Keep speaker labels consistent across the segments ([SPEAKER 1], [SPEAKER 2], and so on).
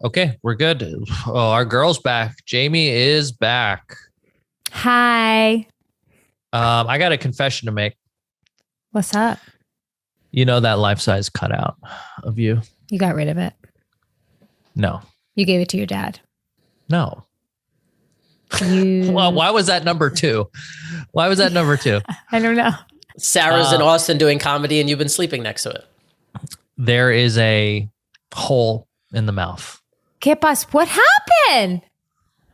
[SPEAKER 1] Okay, we're good. Oh, our girl's back. Jamie is back.
[SPEAKER 2] Hi.
[SPEAKER 1] I got a confession to make.
[SPEAKER 2] What's up?
[SPEAKER 1] You know that life-size cutout of you?
[SPEAKER 2] You got rid of it.
[SPEAKER 1] No.
[SPEAKER 2] You gave it to your dad.
[SPEAKER 1] No.
[SPEAKER 2] You.
[SPEAKER 1] Well, why was that number 2? Why was that number 2?
[SPEAKER 2] I don't know.
[SPEAKER 3] Sarah's in Austin doing comedy and you've been sleeping next to it.
[SPEAKER 1] There is a hole in the mouth.
[SPEAKER 2] Kipas, what happened?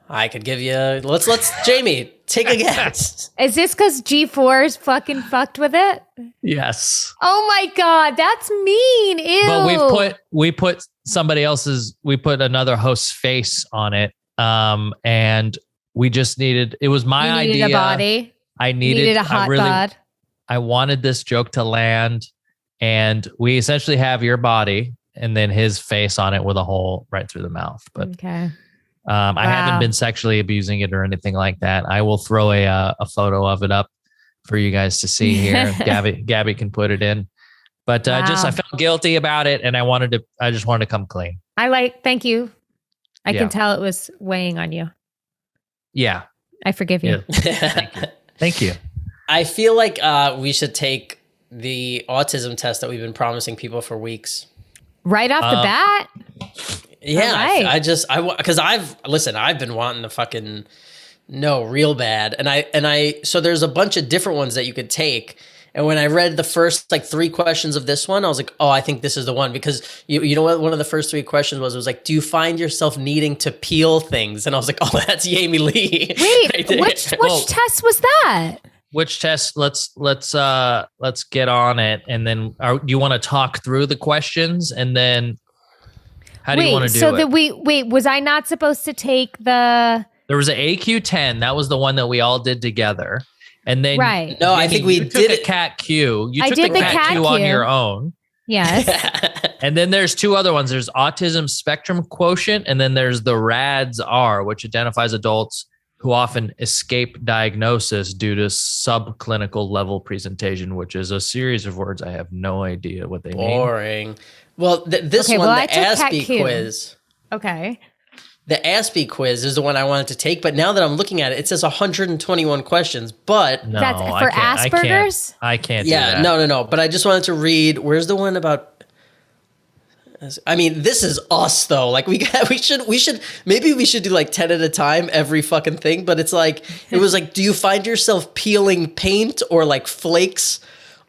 [SPEAKER 3] I could give you, let's Jamie, take a guess.
[SPEAKER 2] Is this because G4's fucking fucked with it?
[SPEAKER 1] Yes.
[SPEAKER 2] Oh my God, that's mean. Ew.
[SPEAKER 1] But we put another host's face on it. And we just needed, it was my idea.
[SPEAKER 2] A body.
[SPEAKER 1] I needed
[SPEAKER 2] a hot bod.
[SPEAKER 1] I wanted this joke to land, and we essentially have your body and then his face on it with a hole right through the mouth. But
[SPEAKER 2] okay.
[SPEAKER 1] I haven't been sexually abusing it or anything like that. I will throw a photo of it up for you guys to see here. Gabby can put it in. But I felt guilty about it, and I just wanted to come clean.
[SPEAKER 2] Thank you. I can tell it was weighing on you.
[SPEAKER 1] Yeah.
[SPEAKER 2] I forgive you.
[SPEAKER 1] Yeah. Thank you.
[SPEAKER 3] I feel like we should take the autism test that we've been promising people for weeks.
[SPEAKER 2] Right off the bat?
[SPEAKER 3] Yeah.
[SPEAKER 2] Right.
[SPEAKER 3] Because I've been wanting to fucking know real bad. So there's a bunch of different ones that you could take. And when I read the first 3 questions of this one, I was like, oh, I think this is the one, because you know what one of the first 3 questions was? It was like, do you find yourself needing to peel things? And I was like, oh, that's Jamie-Lynn.
[SPEAKER 2] Wait,
[SPEAKER 3] right
[SPEAKER 2] which test was that?
[SPEAKER 1] Which test? Let's get on it, and then do you want to talk through the questions, and then how do you want to do it?
[SPEAKER 2] Was I not supposed to take the?
[SPEAKER 1] There was an AQ10. That was the one that we all did together, and then
[SPEAKER 2] right.
[SPEAKER 3] No, I think we did
[SPEAKER 1] a CAT Q. You took
[SPEAKER 2] the
[SPEAKER 1] CAT Q on your own.
[SPEAKER 2] Yes.
[SPEAKER 1] And then there's 2 other ones. There's Autism Spectrum Quotient, and then there's the RADS-R, which identifies adults who often escape diagnosis due to subclinical level presentation, which is a series of words I have no idea what they mean.
[SPEAKER 3] Boring. Well, this one, the Aspie quiz.
[SPEAKER 2] Okay.
[SPEAKER 3] The Aspie quiz is the one I wanted to take, but now that I'm looking at it, it says 121 questions, but...
[SPEAKER 1] No,
[SPEAKER 2] that's for Asperger's?
[SPEAKER 1] I can't do that.
[SPEAKER 3] No. But I just wanted to read, where's the one about... I mean, this is us though. We should maybe we should do 10 at a time, every fucking thing. But it's it was do you find yourself peeling paint or flakes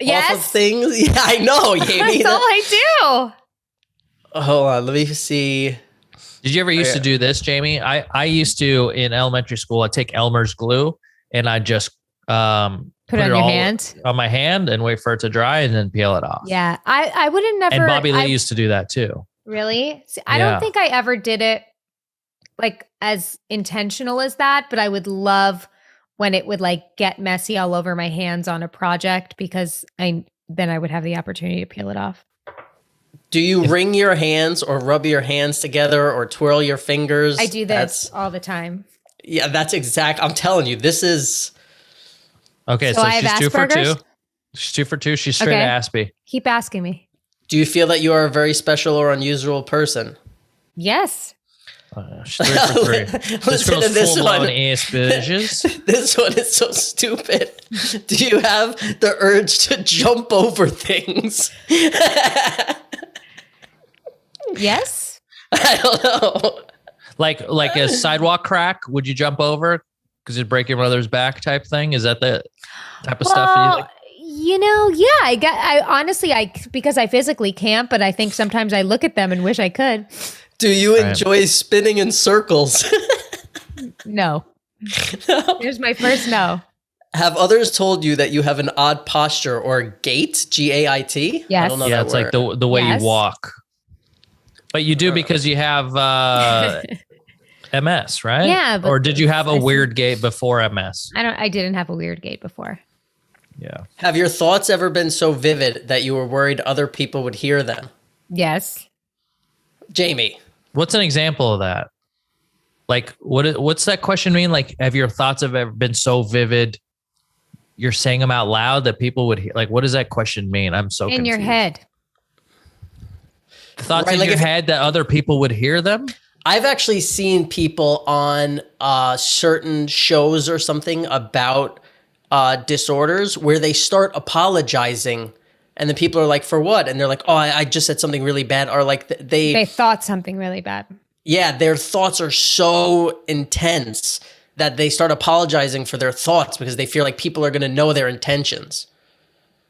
[SPEAKER 3] off of things? Yeah, I know. Jamie,
[SPEAKER 2] that's all I do.
[SPEAKER 3] Hold on, let me see.
[SPEAKER 1] Did you ever used to do this, Jamie? I used to, in elementary school, I'd take Elmer's glue and I just
[SPEAKER 2] put it on your hand?
[SPEAKER 1] On my hand and wait for it to dry and then peel it off.
[SPEAKER 2] Yeah. I would have never.
[SPEAKER 1] And Bobby Lee used to do that too.
[SPEAKER 2] Really? See, I don't think I ever did it as intentional as that, but I would love when it would get messy all over my hands on a project, because then I would have the opportunity to peel it off.
[SPEAKER 3] Do you wring your hands or rub your hands together or twirl your fingers?
[SPEAKER 2] I do this all the time.
[SPEAKER 3] Yeah, that's exact. I'm telling you, this is...
[SPEAKER 1] Okay, so she's 2 for 2. She's 2 for 2. She's straight Aspie.
[SPEAKER 2] Keep asking me.
[SPEAKER 3] Do you feel that you are a very special or unusual person?
[SPEAKER 2] Yes.
[SPEAKER 1] She's 3 for 3. This girl's full-blown Asperger's.
[SPEAKER 3] This one is so stupid. Do you have the urge to jump over things?
[SPEAKER 2] Yes.
[SPEAKER 3] I don't know.
[SPEAKER 1] Like a sidewalk crack, would you jump over because you'd break your mother's back type thing? Is that the type of stuff that you like?
[SPEAKER 2] I honestly, because I physically can't, but I think sometimes I look at them and wish I could.
[SPEAKER 3] Do you enjoy spinning in circles?
[SPEAKER 2] No. Here's my first no.
[SPEAKER 3] Have others told you that you have an odd posture or gait? G-A-I-T?
[SPEAKER 2] Yes.
[SPEAKER 3] I don't know
[SPEAKER 1] it's
[SPEAKER 3] word.
[SPEAKER 1] like the way you walk. But you do because you have MS, right?
[SPEAKER 2] Yeah.
[SPEAKER 1] Or did you have a weird gait before MS?
[SPEAKER 2] I didn't have a weird gait before.
[SPEAKER 1] Yeah.
[SPEAKER 3] Have your thoughts ever been so vivid that you were worried other people would hear them?
[SPEAKER 2] Yes.
[SPEAKER 3] Jamie.
[SPEAKER 1] What's an example of that? What's that question mean? Have your thoughts ever been so vivid you're saying them out loud that people would hear? What does that question mean? I'm so confused.
[SPEAKER 2] In your head.
[SPEAKER 1] Thoughts in your head that other people would hear them?
[SPEAKER 3] I've actually seen people on certain shows or something about disorders where they start apologizing, and the people are like, "For what?" And they're like, "Oh, I just said something really bad," or like
[SPEAKER 2] they thought something really bad.
[SPEAKER 3] Yeah, their thoughts are so intense that they start apologizing for their thoughts because they feel like people are going to know their intentions.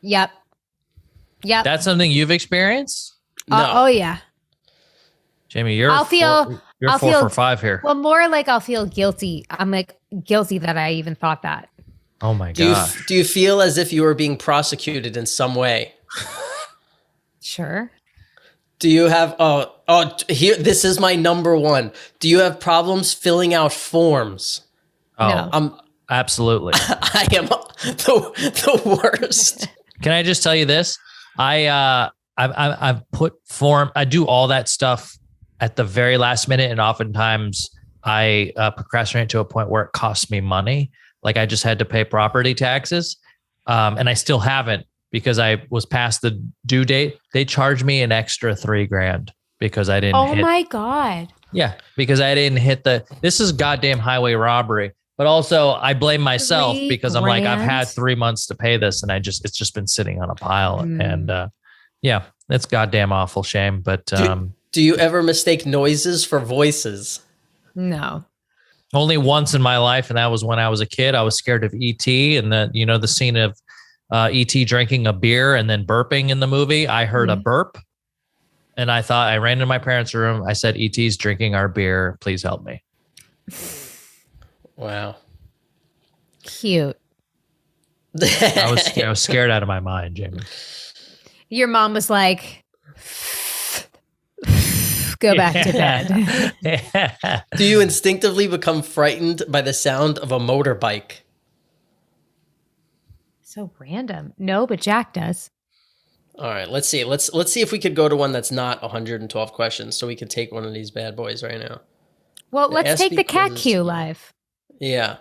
[SPEAKER 2] Yep.
[SPEAKER 1] That's something you've experienced?
[SPEAKER 3] No.
[SPEAKER 2] Oh yeah.
[SPEAKER 1] Jamie, you're
[SPEAKER 2] I'll feel
[SPEAKER 1] 4 for 5 here.
[SPEAKER 2] Well, more like I'll feel guilty. I'm like guilty that I even thought that.
[SPEAKER 1] Oh my gosh.
[SPEAKER 3] Do you feel as if you were being prosecuted in some way?
[SPEAKER 2] Sure.
[SPEAKER 3] Do you have here, this is my number one. Do you have problems filling out forms?
[SPEAKER 1] Oh,
[SPEAKER 2] No.
[SPEAKER 1] Absolutely.
[SPEAKER 3] I am the worst.
[SPEAKER 1] Can I just tell you this? I've put form. I do all that stuff at the very last minute, and oftentimes I procrastinate to a point where it costs me money. Like I just had to pay property taxes, and I still haven't because I was past the due date. They charged me an extra $3,000 because I didn't.
[SPEAKER 2] Oh my God.
[SPEAKER 1] Yeah, because I didn't hit this is goddamn highway robbery. But also I blame myself because I'm like, I've had 3 months to pay this and it's just been sitting on a pile. And yeah, it's goddamn awful shame. But
[SPEAKER 3] do you ever mistake noises for voices?
[SPEAKER 2] No.
[SPEAKER 1] Only once in my life. And that was when I was a kid. I was scared of E.T. and the scene of E.T. drinking a beer and then burping in the movie. I heard a burp and I ran into my parents' room. I said, E.T.'s drinking our beer. Please help me.
[SPEAKER 3] Wow.
[SPEAKER 2] Cute.
[SPEAKER 1] I was scared out of my mind, Jamie.
[SPEAKER 2] Your mom was like, go back to bed.
[SPEAKER 3] Do you instinctively become frightened by the sound of a motorbike?
[SPEAKER 2] So random. No, but Jack does.
[SPEAKER 3] All right, let's see. Let's see if we could go to one that's not 112 questions so we can take one of these bad boys right now.
[SPEAKER 2] Well, let's take the cat Q live.
[SPEAKER 3] Yeah.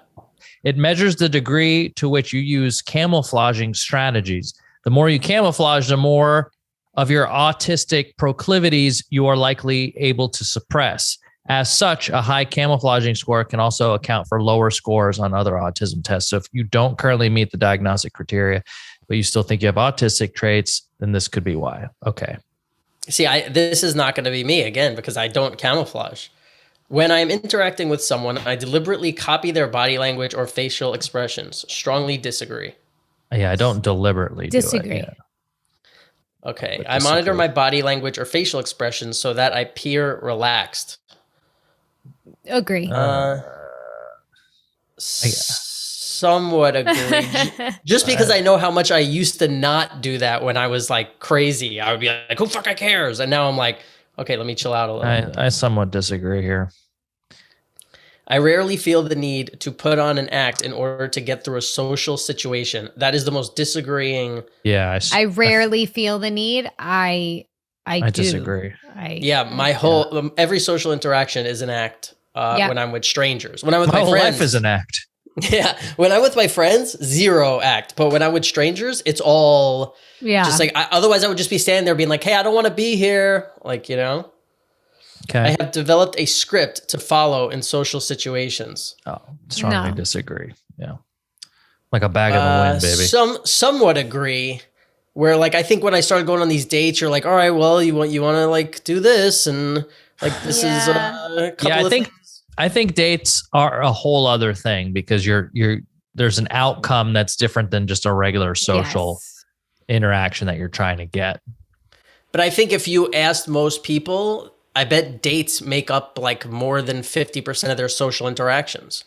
[SPEAKER 1] It measures the degree to which you use camouflaging strategies. The more you camouflage, the more of your autistic proclivities you are likely able to suppress. As such, a high camouflaging score can also account for lower scores on other autism tests. So if you don't currently meet the diagnostic criteria, but you still think you have autistic traits, then this could be why. Okay.
[SPEAKER 3] See, this is not going to be me again because I don't camouflage. When I'm interacting with someone, I deliberately copy their body language or facial expressions. Strongly disagree.
[SPEAKER 1] Yeah, I don't deliberately
[SPEAKER 2] disagree.
[SPEAKER 1] Do it. Yeah.
[SPEAKER 3] Okay. I monitor my body language or facial expressions so that I appear relaxed.
[SPEAKER 2] Agree.
[SPEAKER 3] Somewhat agree. Just because I know how much I used to not do that when I was like crazy. I would be like, who fucking cares? And now I'm like, okay, let me chill out a little.
[SPEAKER 1] I somewhat disagree here.
[SPEAKER 3] I rarely feel the need to put on an act in order to get through a social situation. That is the most disagreeing.
[SPEAKER 1] Yeah.
[SPEAKER 2] I rarely feel the need. I do.
[SPEAKER 1] Disagree.
[SPEAKER 3] My whole, every social interaction is an act when I'm with strangers. When I'm with my
[SPEAKER 1] whole
[SPEAKER 3] friends.
[SPEAKER 1] life is an act.
[SPEAKER 3] Yeah. When I'm with my friends, zero act. But when I'm with strangers, it's all just like, otherwise I would just be standing there being like, hey, I don't want to be here. Like, Okay. I have developed a script to follow in social situations.
[SPEAKER 1] Oh, strongly disagree. Yeah. Like a bag of the wind, baby.
[SPEAKER 3] Somewhat agree. Where like, I think when I started going on these dates, you're like, all right, well, you want to like do this. And like, this is a couple of things.
[SPEAKER 1] I think dates are a whole other thing because there's an outcome that's different than just a regular social interaction that you're trying to get.
[SPEAKER 3] But I think if you asked most people, I bet dates make up like more than 50% of their social interactions.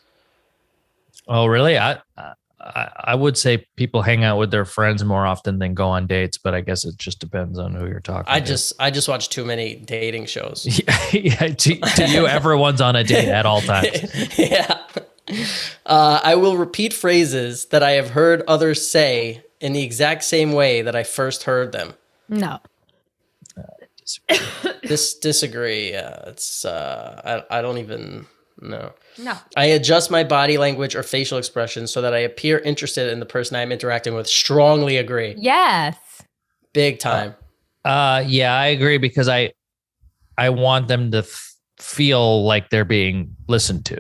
[SPEAKER 1] Oh, really? I would say people hang out with their friends more often than go on dates, but I guess it just depends on who you're talking to.
[SPEAKER 3] I just watch too many dating shows.
[SPEAKER 1] Yeah. To you, everyone's on a date at all times.
[SPEAKER 3] Yeah. I will repeat phrases that I have heard others say in the exact same way that I first heard them.
[SPEAKER 2] No.
[SPEAKER 3] Disagree. It's I don't even know.
[SPEAKER 2] No.
[SPEAKER 3] I adjust my body language or facial expressions so that I appear interested in the person I'm interacting with. Strongly agree.
[SPEAKER 2] Yes.
[SPEAKER 3] Big time.
[SPEAKER 1] Yeah, I agree because I want them to feel like they're being listened to.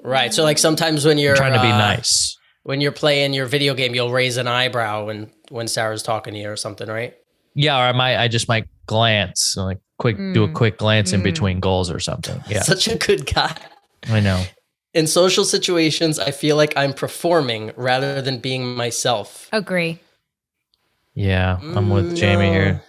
[SPEAKER 3] Right. So like sometimes when you're
[SPEAKER 1] trying to be nice,
[SPEAKER 3] when you're playing your video game, you'll raise an eyebrow when Sarah's talking to you or something, right?
[SPEAKER 1] Yeah, or I just might glance, like do a quick glance in between goals or something. Yeah.
[SPEAKER 3] Such a good guy.
[SPEAKER 1] I know.
[SPEAKER 3] In social situations, I feel like I'm performing rather than being myself.
[SPEAKER 2] Agree.
[SPEAKER 1] Yeah, I'm with Jamie here.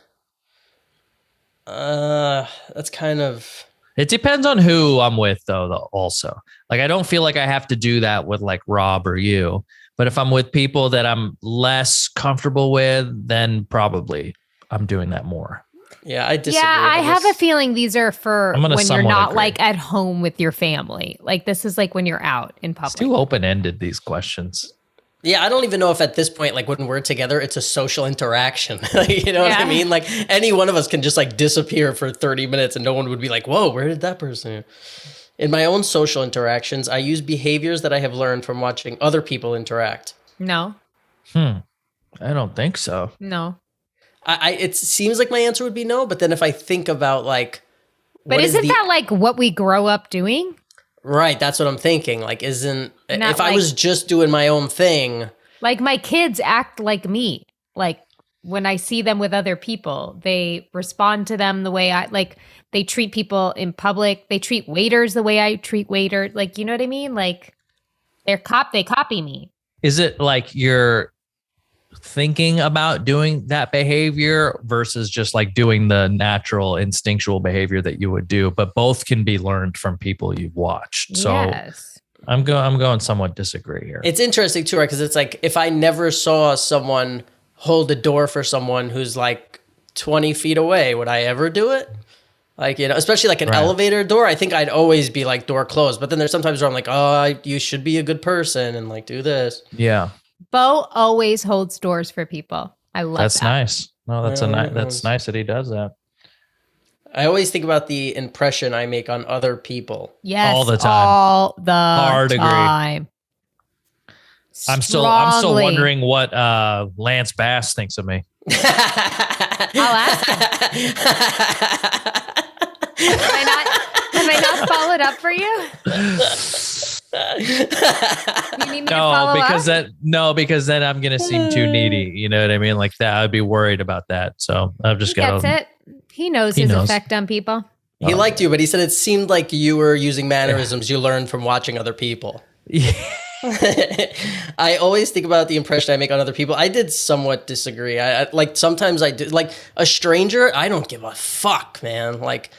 [SPEAKER 3] That's kind of...
[SPEAKER 1] It depends on who I'm with, though, also. Like, I don't feel like I have to do that with, like, Rob or you. But if I'm with people that I'm less comfortable with, then probably I'm doing that more.
[SPEAKER 3] Yeah, I disagree.
[SPEAKER 2] Yeah, I have a feeling these are for when you're not
[SPEAKER 1] agree.
[SPEAKER 2] like at home with your family. Like this is like when you're out in public.
[SPEAKER 1] It's too open-ended, these questions.
[SPEAKER 3] Yeah, I don't even know if at this point, like when we're together, it's a social interaction. You know what I mean? Like any one of us can just like disappear for 30 minutes and no one would be like, whoa, where did that person? In my own social interactions, I use behaviors that I have learned from watching other people interact.
[SPEAKER 2] No.
[SPEAKER 1] I don't think so.
[SPEAKER 2] No.
[SPEAKER 3] It seems like my answer would be no, but then if I think about like,
[SPEAKER 2] but isn't that like what we grow up doing?
[SPEAKER 3] Right, that's what I'm thinking. Like, if I was just doing my own thing,
[SPEAKER 2] like my kids act like me. Like when I see them with other people, they respond to them the way they treat people in public. They treat waiters the way I treat waiters. Like, you know what I mean? Like they copy me.
[SPEAKER 1] Is it like you're thinking about doing that behavior versus just like doing the natural instinctual behavior that you would do, but both can be learned from people you've watched. So yes. I'm going somewhat disagree here.
[SPEAKER 3] It's interesting too, right? Because it's like if I never saw someone hold a door for someone who's like 20 feet away, would I ever do it? Like, you know, especially like an elevator door, I think I'd always be like door closed. But then there's sometimes where I'm like, oh, you should be a good person and like do this.
[SPEAKER 1] Yeah.
[SPEAKER 2] Bo always holds doors for people. I love
[SPEAKER 1] that's
[SPEAKER 2] that.
[SPEAKER 1] Nice. No, that's nice that he does that.
[SPEAKER 3] I always think about the impression I make on other people.
[SPEAKER 2] Yes,
[SPEAKER 1] all the time.
[SPEAKER 2] All the
[SPEAKER 1] Hard
[SPEAKER 2] time.
[SPEAKER 1] Agree. I'm still wondering what Lance Bass thinks of me.
[SPEAKER 2] I'll ask him. Have I not followed up for you? You need me to follow up?
[SPEAKER 1] Because then I'm gonna seem too needy. You know what I mean? Like that, I'd be worried about that. So I've just got.
[SPEAKER 2] That's it. He knows his effect on people.
[SPEAKER 3] He liked you, but he said it seemed like you were using mannerisms you learned from watching other people.
[SPEAKER 1] Yeah.
[SPEAKER 3] I always think about the impression I make on other people. I did somewhat disagree. I like sometimes I do. Like a stranger, I don't give a fuck, man. Like.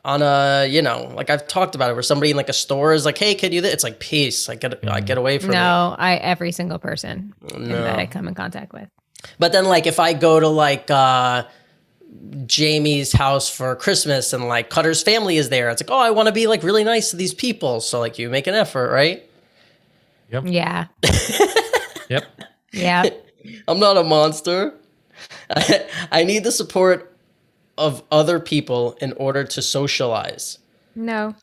[SPEAKER 3] On a, you know, like I've talked about it where somebody in like a store is like, hey, can you do that? It's like, peace. I get away from it.
[SPEAKER 2] No, every single person that I come in contact with.
[SPEAKER 3] But then like if I go to like Jamie's house for Christmas and like Cutter's family is there, it's like, oh, I want to be like really nice to these people. So like you make an effort, right?
[SPEAKER 1] Yep.
[SPEAKER 2] Yeah.
[SPEAKER 1] Yep.
[SPEAKER 2] Yeah.
[SPEAKER 3] I'm not a monster. I need the support of other people in order to socialize.
[SPEAKER 2] No.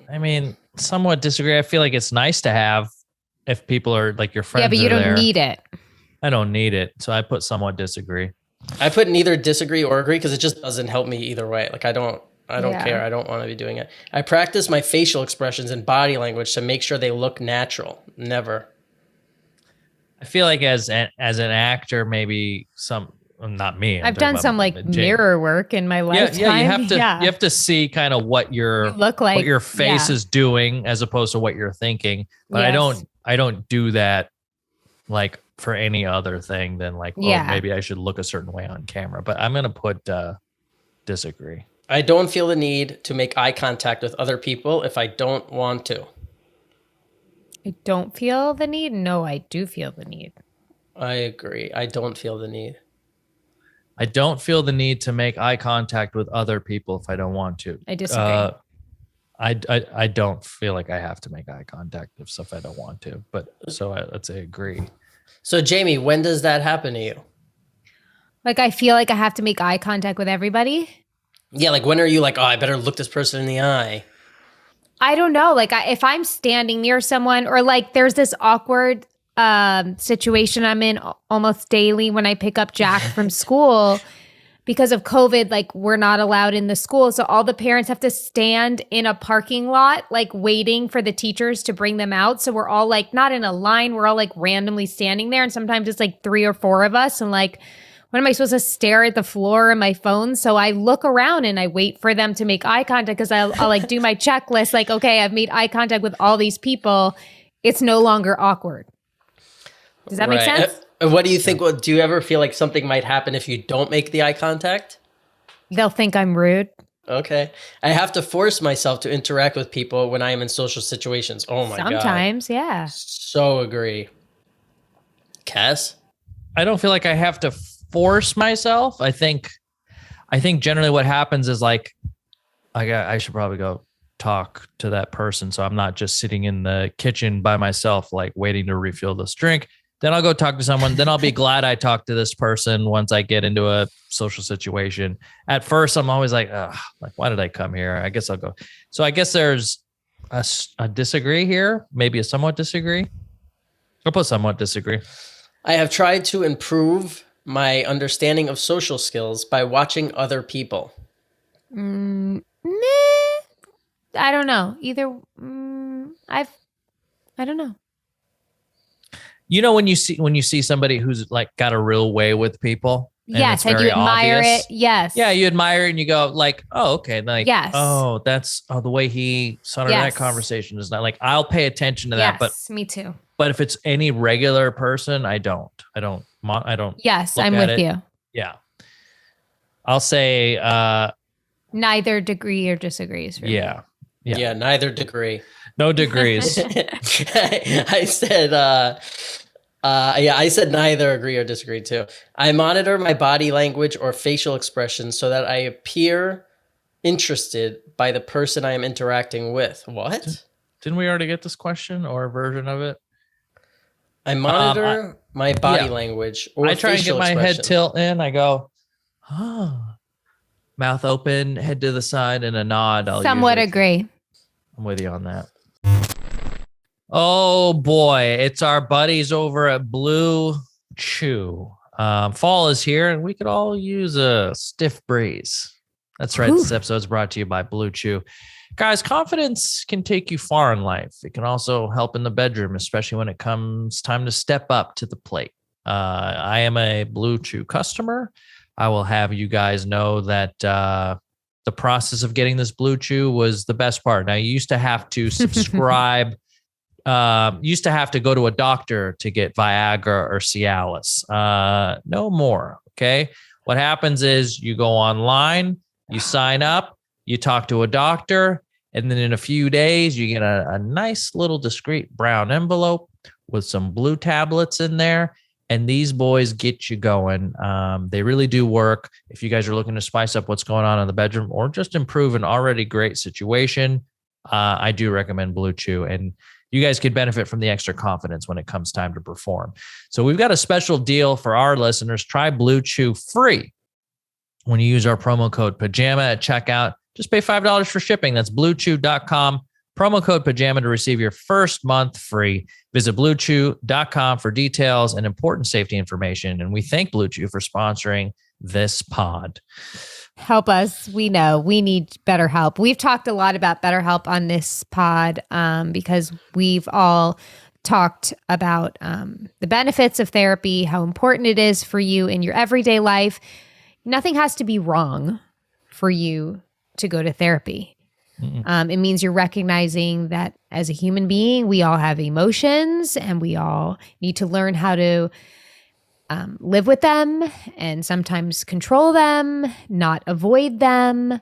[SPEAKER 1] I mean, somewhat disagree. I feel like it's nice to have if people are like your friends.
[SPEAKER 2] Yeah, but you don't need it.
[SPEAKER 1] I don't need it. So I put somewhat disagree.
[SPEAKER 3] I put neither disagree or agree because it just doesn't help me either way. Like I don't care. I don't want to be doing it. I practice my facial expressions and body language to make sure they look natural. Never.
[SPEAKER 1] I feel like as an actor, maybe not me.
[SPEAKER 2] I've done some like mirror work in my lifetime.
[SPEAKER 1] Yeah, you have to see kind of what you look like, what your face is doing, as opposed to what you're thinking. But I don't do that like for any other thing than like, oh, maybe I should look a certain way on camera. But I'm gonna put disagree.
[SPEAKER 3] I don't feel the need to make eye contact with other people if I don't want to.
[SPEAKER 2] I don't feel the need. No, I do feel the need.
[SPEAKER 3] I agree. I don't feel the need.
[SPEAKER 1] I don't feel the need to make eye contact with other people if I don't want to.
[SPEAKER 2] I disagree.
[SPEAKER 1] I don't feel like I have to make eye contact if I don't want to. But so let's say agree.
[SPEAKER 3] So Jamie, when does that happen to you?
[SPEAKER 2] Like I feel like I have to make eye contact with everybody.
[SPEAKER 3] Yeah, like when are you like, oh, I better look this person in the eye?
[SPEAKER 2] I don't know. Like if I'm standing near someone or like there's this awkward situation I'm in almost daily when I pick up Jack from school because of COVID, like we're not allowed in the school. So all the parents have to stand in a parking lot, like waiting for the teachers to bring them out. So we're all like not in a line. We're all like randomly standing there. And sometimes it's like 3 or 4 of us. And like, when am I supposed to stare at the floor on my phone? So I look around and I wait for them to make eye contact because I'll like do my checklist. Like, okay, I've made eye contact with all these people. It's no longer awkward. Does that make sense?
[SPEAKER 3] What do you think? Do you ever feel like something might happen if you don't make the eye contact?
[SPEAKER 2] They'll think I'm rude.
[SPEAKER 3] Okay. I have to force myself to interact with people when I am in social situations. Oh my God.
[SPEAKER 2] Sometimes, yeah.
[SPEAKER 3] So agree. Cass?
[SPEAKER 1] I don't feel like I have to force myself. I think generally what happens is like, I should probably go talk to that person. So I'm not just sitting in the kitchen by myself, like waiting to refill this drink. Then I'll go talk to someone. Then I'll be glad I talked to this person once I get into a social situation. At first, I'm always like, why did I come here? I guess I'll go. So I guess there's a disagree here, maybe a somewhat disagree. I'll put somewhat disagree.
[SPEAKER 3] I have tried to improve my understanding of social skills by watching other people.
[SPEAKER 2] Nah, I don't know. Either I don't know.
[SPEAKER 1] You know, when you see somebody who's like got a real way with people.
[SPEAKER 2] Yes, and you admire it. Yes.
[SPEAKER 1] Yeah, you admire it and you go like, oh, okay. Like,
[SPEAKER 2] yes.
[SPEAKER 1] Oh, that's the way he started that conversation is not like, I'll pay attention to that. But
[SPEAKER 2] me too.
[SPEAKER 1] But if it's any regular person, I don't.
[SPEAKER 2] Yes, I'm with you.
[SPEAKER 1] Yeah. I'll say
[SPEAKER 2] neither degree or disagrees for me.
[SPEAKER 3] Yeah, neither degree.
[SPEAKER 1] No degrees.
[SPEAKER 3] I said I said neither agree or disagree too. I monitor my body language or facial expressions so that I appear interested by the person I am interacting with. What?
[SPEAKER 1] Didn't we already get this question or a version of it?
[SPEAKER 3] I monitor my body language or
[SPEAKER 1] I try and get my head tilt in. I go, mouth open, head to the side, and a nod. I'll
[SPEAKER 2] somewhat agree.
[SPEAKER 1] I'm with you on that. Oh boy, it's our buddies over at Blue Chew. Fall is here, and we could all use a stiff breeze. That's right. This episode is brought to you by Blue Chew. Guys, confidence can take you far in life. It can also help in the bedroom, especially when it comes time to step up to the plate. I am a Blue Chew customer. I will have you guys know that the process of getting this Blue Chew was the best part. Now, you used to have to subscribe. Used to have to go to a doctor to get Viagra or Cialis. No more. Okay. What happens is you go online, you sign up, you talk to a doctor, and then in a few days, you get a nice little discreet brown envelope with some blue tablets in there. And these boys get you going. They really do work. If you guys are looking to spice up what's going on in the bedroom or just improve an already great situation, I do recommend Blue Chew. And you guys could benefit from the extra confidence when it comes time to perform. So we've got a special deal for our listeners. Try Blue Chew free when you use our promo code Pajama at checkout. Just pay $5 for shipping. That's bluechew.com. Promo code Pajama to receive your first month free. Visit bluechew.com for details and important safety information. And we thank Blue Chew for sponsoring this pod.
[SPEAKER 2] Help us. We know we need better help. We've talked a lot about BetterHelp on this pod because we've all talked about the benefits of therapy, how important it is for you in your everyday life. Nothing has to be wrong for you to go to therapy. It means you're recognizing that as a human being, we all have emotions and we all need to learn how to live with them and sometimes control them, not avoid them.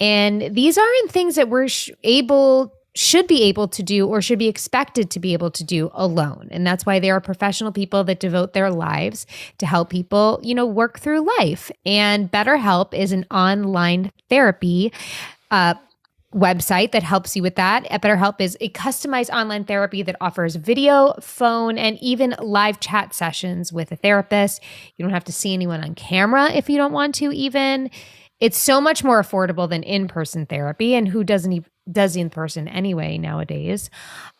[SPEAKER 2] And these aren't things that we're should be able to do or should be expected to be able to do alone. And that's why there are professional people that devote their lives to help people, work through life. And BetterHelp is an online therapy website that helps you with that. BetterHelp is a customized online therapy that offers video, phone, and even live chat sessions with a therapist. You don't have to see anyone on camera if you don't want to even. It's so much more affordable than in-person therapy, and who does in-person anyway nowadays.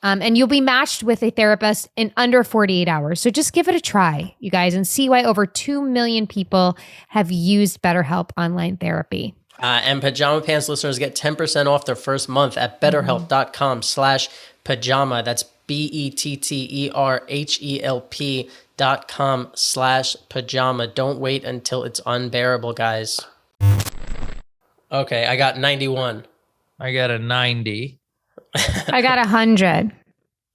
[SPEAKER 2] And you'll be matched with a therapist in under 48 hours. So just give it a try, you guys, and see why over 2 million people have used BetterHelp online therapy.
[SPEAKER 3] And Pajama Pants listeners get 10% off their first month at betterhelp.com/pajama. That's BetterHelp.com/pajama. Don't wait until it's unbearable, guys. Okay, I got 91.
[SPEAKER 1] I got a 90.
[SPEAKER 2] I got 100.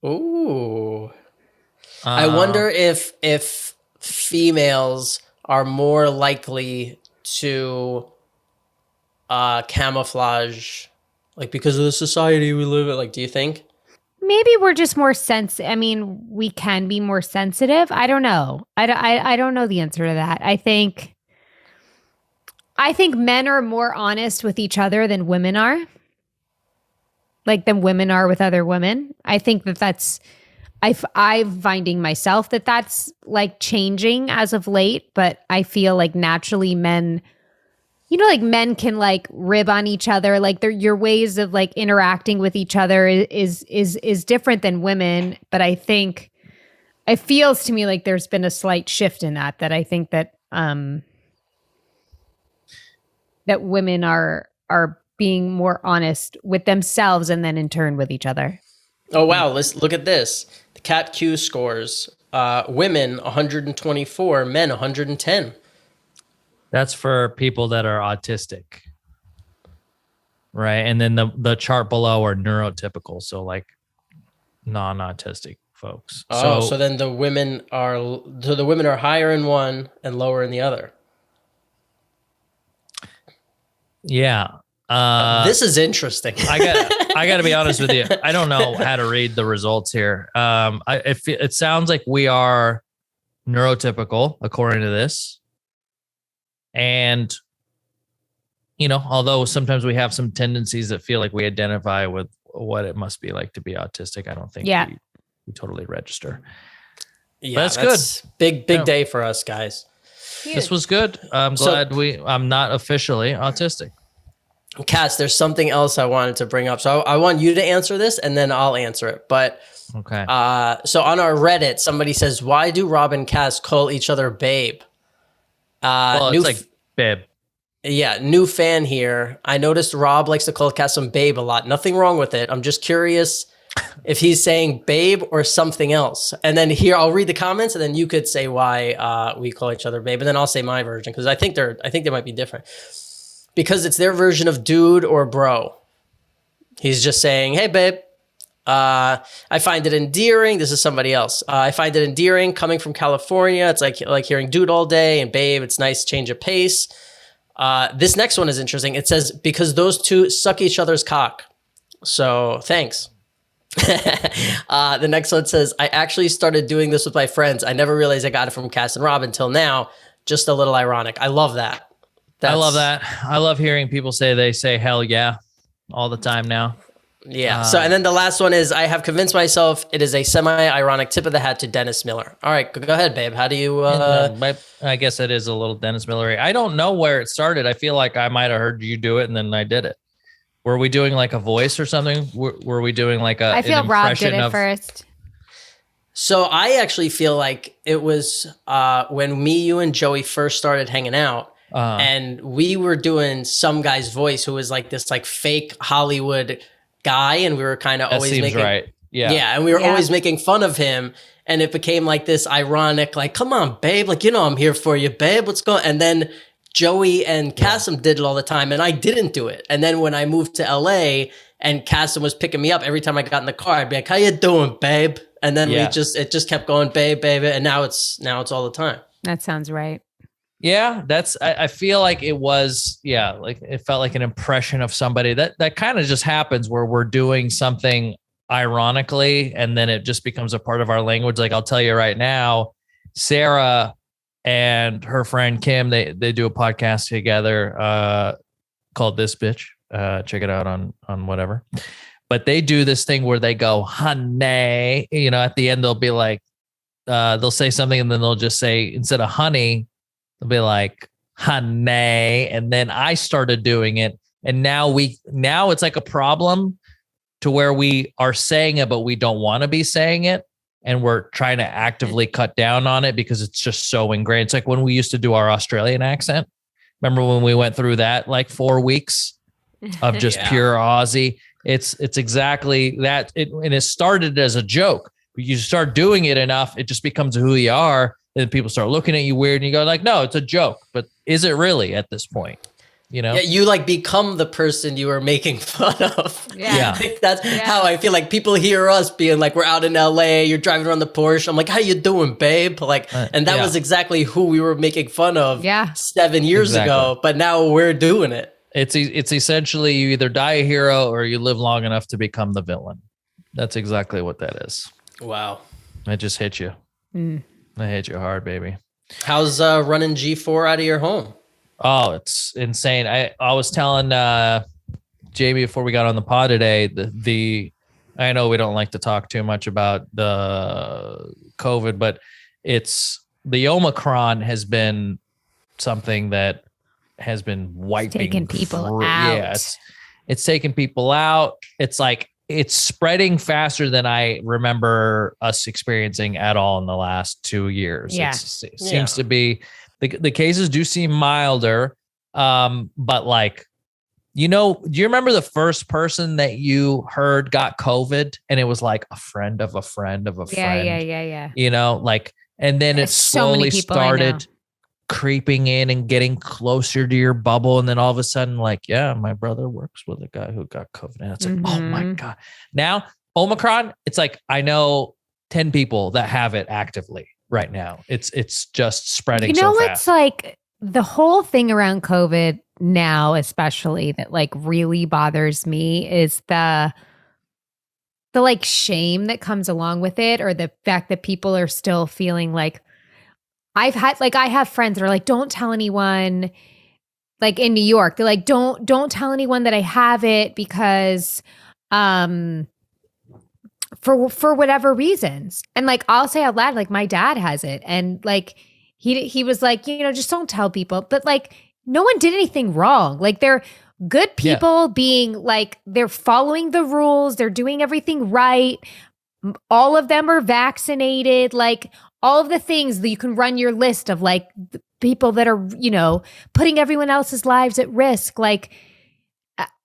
[SPEAKER 3] Ooh. I wonder if females are more likely to camouflage, like because of the society we live in. Like, do you think?
[SPEAKER 2] Maybe we're just more sensitive. I mean, we can be more sensitive. I don't know. I don't know the answer to that. I think men are more honest with each other than women are. Like than women are with other women. I think that's I'm finding myself that's like changing as of late, but I feel like naturally men, like men can like rib on each other. Like your ways of like interacting with each other is different than women. But I think it feels to me like there's been a slight shift in that I think that that women are being more honest with themselves and then in turn with each other.
[SPEAKER 3] Oh, wow. Let's look at this. The Cat Q scores, women 124, men 110.
[SPEAKER 1] That's for people that are autistic. Right. And then the chart below are neurotypical. So like non-autistic folks.
[SPEAKER 3] Oh, so then the women are higher in one and lower in the other.
[SPEAKER 1] Yeah.
[SPEAKER 3] This is interesting.
[SPEAKER 1] I got to be honest with you. I don't know how to read the results here. It sounds like we are neurotypical according to this. And, although sometimes we have some tendencies that feel like we identify with what it must be like to be autistic, I don't think we totally register.
[SPEAKER 3] Yeah,
[SPEAKER 1] that's good.
[SPEAKER 3] Big day for us, guys.
[SPEAKER 1] This was good. I'm glad I'm not officially autistic.
[SPEAKER 3] Cass, there's something else I wanted to bring up. So I want you to answer this and then I'll answer it. But
[SPEAKER 1] okay.
[SPEAKER 3] So on our Reddit, somebody says, why do Rob and Cass call each other babe?
[SPEAKER 1] It's like babe.
[SPEAKER 3] Yeah, new fan here. I noticed Rob likes to call Cass babe a lot. Nothing wrong with it. I'm just curious if he's saying babe or something else. And then here, I'll read the comments and then you could say why we call each other babe. And then I'll say my version because I think they might be different. Because it's their version of dude or bro. He's just saying, hey, babe, I find it endearing. This is somebody else. I find it endearing coming from California. It's like hearing dude all day, and babe, it's nice change of pace. This next one is interesting. It says, because those two suck each other's cock. So thanks. The next one says, I actually started doing this with my friends. I never realized I got it from Cass and Rob until now. Just a little ironic. I love that.
[SPEAKER 1] I love that. I love hearing people they say hell yeah all the time now.
[SPEAKER 3] Yeah. So, and then the last one is, I have convinced myself it is a semi-ironic tip of the hat to Dennis Miller. All right, go ahead, babe. How do you...
[SPEAKER 1] I guess it is a little Dennis Miller-y. I don't know where it started. I feel like I might have heard you do it and then I did it. Were we doing like a voice or something? Were we doing like a...
[SPEAKER 2] I feel Rob did it first.
[SPEAKER 3] So I actually feel like it was when me, you, and Joey first started hanging out. And we were doing some guy's voice who was like this like fake Hollywood guy, and we were kind of always making
[SPEAKER 1] right. Yeah,
[SPEAKER 3] and we were always making fun of him, and it became like this ironic, like, come on, babe, like, I'm here for you, babe, what's going? And then Joey and Cassim did it all the time, and I didn't do it. And then when I moved to LA and Cassim was picking me up every time I got in the car, I'd be like, how you doing, babe? And then it just kept going, babe, and now it's all the time.
[SPEAKER 2] That sounds right.
[SPEAKER 1] Yeah, I feel like it was, like it felt like an impression of somebody that kind of just happens where we're doing something ironically and then it just becomes a part of our language. Like I'll tell you right now, Sarah and her friend Kim, they do a podcast together called This Bitch. Check it out on whatever. But they do this thing where they go, honey, at the end they'll be like, they'll say something and then they'll just say, instead of honey, they'll be like, honey. And then I started doing it. And now it's like a problem to where we are saying it, but we don't want to be saying it. And we're trying to actively cut down on it because it's just so ingrained. It's like when we used to do our Australian accent. Remember when we went through that like 4 weeks of just pure Aussie? It's exactly that. And it started as a joke. You start doing it enough, it just becomes who you are. And people start looking at you weird and you go like, no, it's a joke. But is it really at this point? You know?
[SPEAKER 3] Yeah, you like become the person you are making fun of.
[SPEAKER 2] Yeah.
[SPEAKER 3] I think that's how I feel like people hear us being like, we're out in LA, you're driving around the Porsche. I'm like, how you doing, babe? Like, and that was exactly who we were making fun of 7 years ago. But now we're doing it. It's
[SPEAKER 1] essentially you either die a hero or you live long enough to become the villain. That's exactly what that is.
[SPEAKER 3] Wow.
[SPEAKER 1] It just hit you. I hit you hard, baby.
[SPEAKER 3] How's running G4 out of your home?
[SPEAKER 1] Oh, it's insane. I was telling Jamie before we got on the pod today, I know we don't like to talk too much about the COVID, but the Omicron has been something that has been wiping
[SPEAKER 2] taking people out.
[SPEAKER 1] Yeah, it's taking people out. It's like it's spreading faster than I remember us experiencing at all in the last 2 years.
[SPEAKER 2] Yeah.
[SPEAKER 1] It seems to be the cases do seem milder. But like, do you remember the first person that you heard got COVID and it was like a friend of a friend of a friend? Yeah. And then it slowly started creeping in and getting closer to your bubble. And then all of a sudden, my brother works with a guy who got COVID. And it's like, oh my God. Now, Omicron, it's like, I know 10 people that have it actively right now. It's just spreading so fast.
[SPEAKER 2] It's like the whole thing around COVID now, especially that like really bothers me is the like shame that comes along with it, or the fact that people are still feeling like I have friends that are like, don't tell anyone. Like in New York, they're like, don't tell anyone that I have it because, for whatever reasons. And like, I'll say out loud, like my dad has it. And like, he was like, just don't tell people. But like, no one did anything wrong. Like they're good people being like, they're following the rules. They're doing everything right. All of them are vaccinated. Like all of the things that you can run your list of like the people that are, putting everyone else's lives at risk. Like,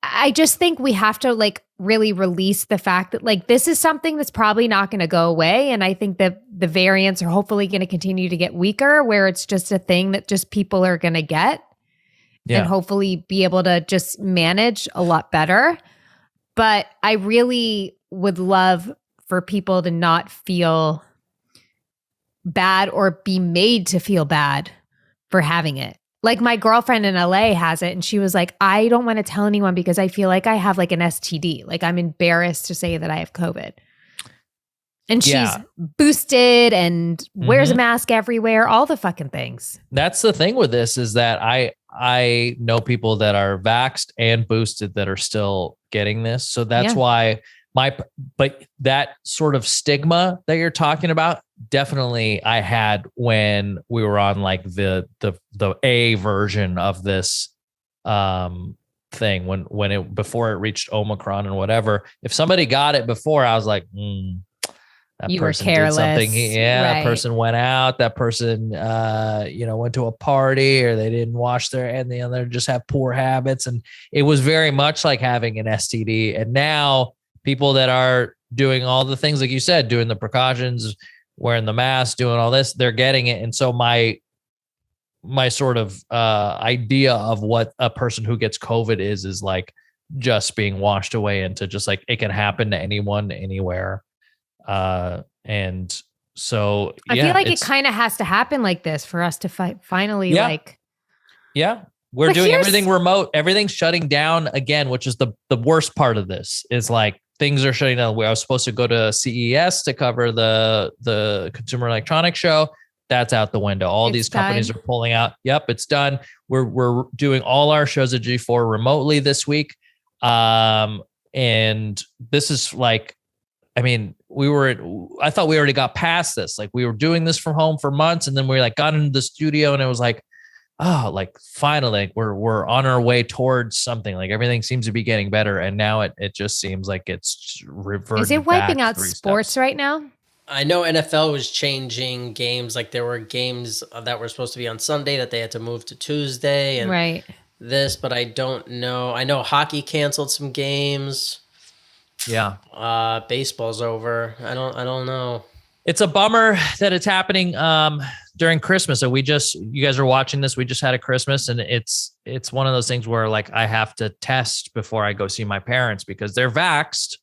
[SPEAKER 2] I just think we have to like really release the fact that like this is something that's probably not going to go away. And I think that the variants are hopefully going to continue to get weaker, where it's just a thing that just people are going to get and hopefully be able to just manage a lot better. But I really would love for people to not feel bad or be made to feel bad for having it. Like my girlfriend in LA has it and she was like, I don't want to tell anyone because I feel like I have like an STD. Like I'm embarrassed to say that I have COVID. And she's boosted and wears a mask everywhere, all the fucking things.
[SPEAKER 1] That's the thing with this is that I know people that are vaxxed and boosted that are still getting this. So that's why but that sort of stigma that you're talking about, definitely I had when we were on like the A version of this thing when it before it reached Omicron and whatever. If somebody got it before, I was like, that
[SPEAKER 2] you
[SPEAKER 1] person
[SPEAKER 2] were careless.
[SPEAKER 1] did something. That person went out. That person, went to a party, or they didn't wash their hands. They just have poor habits, and it was very much like having an STD. And now people that are doing all the things, like you said, doing the precautions, wearing the mask, doing all this, they're getting it. And so my sort of idea of what a person who gets COVID is like just being washed away into just like, it can happen to anyone, anywhere. And so,
[SPEAKER 2] I feel like it kind of has to happen like this for us to finally
[SPEAKER 1] we're doing everything remote. Everything's shutting down again, which is the worst part of this is like, things are shutting down. I was supposed to go to CES to cover the Consumer Electronics Show. That's out the window. All these companies are pulling out. Yep, it's done. We're doing all our shows at G4 remotely this week. And this is like, I mean, I thought we already got past this. Like we were doing this from home for months, and then we got into the studio and it was like, oh, like finally we're on our way towards something. Like everything seems to be getting better. And now it just seems like it's reverted.
[SPEAKER 2] Is it wiping
[SPEAKER 1] back
[SPEAKER 2] out
[SPEAKER 1] 3
[SPEAKER 2] sports
[SPEAKER 1] steps.
[SPEAKER 2] right now?
[SPEAKER 3] I know NFL was changing games. Like there were games that were supposed to be on Sunday that they had to move to Tuesday and
[SPEAKER 2] Right.
[SPEAKER 3] this, but I don't know. I know hockey canceled some games.
[SPEAKER 1] Yeah.
[SPEAKER 3] Baseball's over. I don't know.
[SPEAKER 1] It's a bummer that it's happening during Christmas. So you guys are watching this. We just had a Christmas, and it's one of those things where like I have to test before I go see my parents because they're vaxxed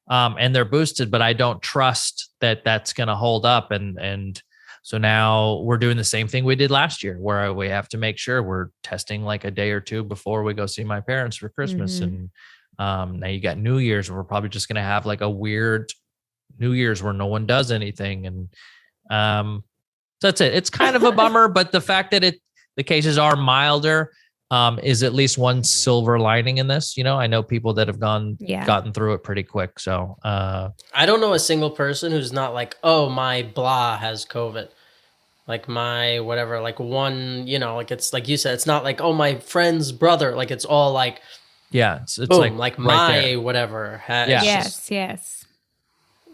[SPEAKER 1] and they're boosted, but I don't trust that that's going to hold up. And so now we're doing the same thing we did last year, where we have to make sure we're testing like a day or two before we go see my parents for Christmas. And now you got New Year's, and we're probably just going to have like a weird New Year's where no one does anything. And so that's it. It's kind of a bummer, but the fact that the cases are milder is at least one silver lining in this. You know, I know people that have gotten through it pretty quick. So
[SPEAKER 3] I don't know a single person who's not like, oh, my blah has COVID. Like my whatever, like one, you know, like it's like you said, it's not like, oh, my friend's brother. Like it's all like,
[SPEAKER 1] yeah, it's
[SPEAKER 3] boom, like
[SPEAKER 1] right
[SPEAKER 3] my
[SPEAKER 1] there.
[SPEAKER 3] whatever.
[SPEAKER 1] Yeah.
[SPEAKER 2] Yes.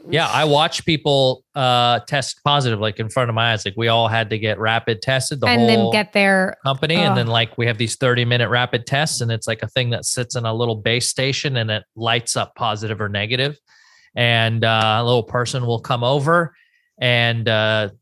[SPEAKER 1] Yeah, I watch people test positive, like in front of my eyes. Like we all had to get rapid tested,
[SPEAKER 2] then get their
[SPEAKER 1] company, and then like we have these 30-minute rapid tests, and it's like a thing that sits in a little base station, and it lights up positive or negative. And a little person will come over and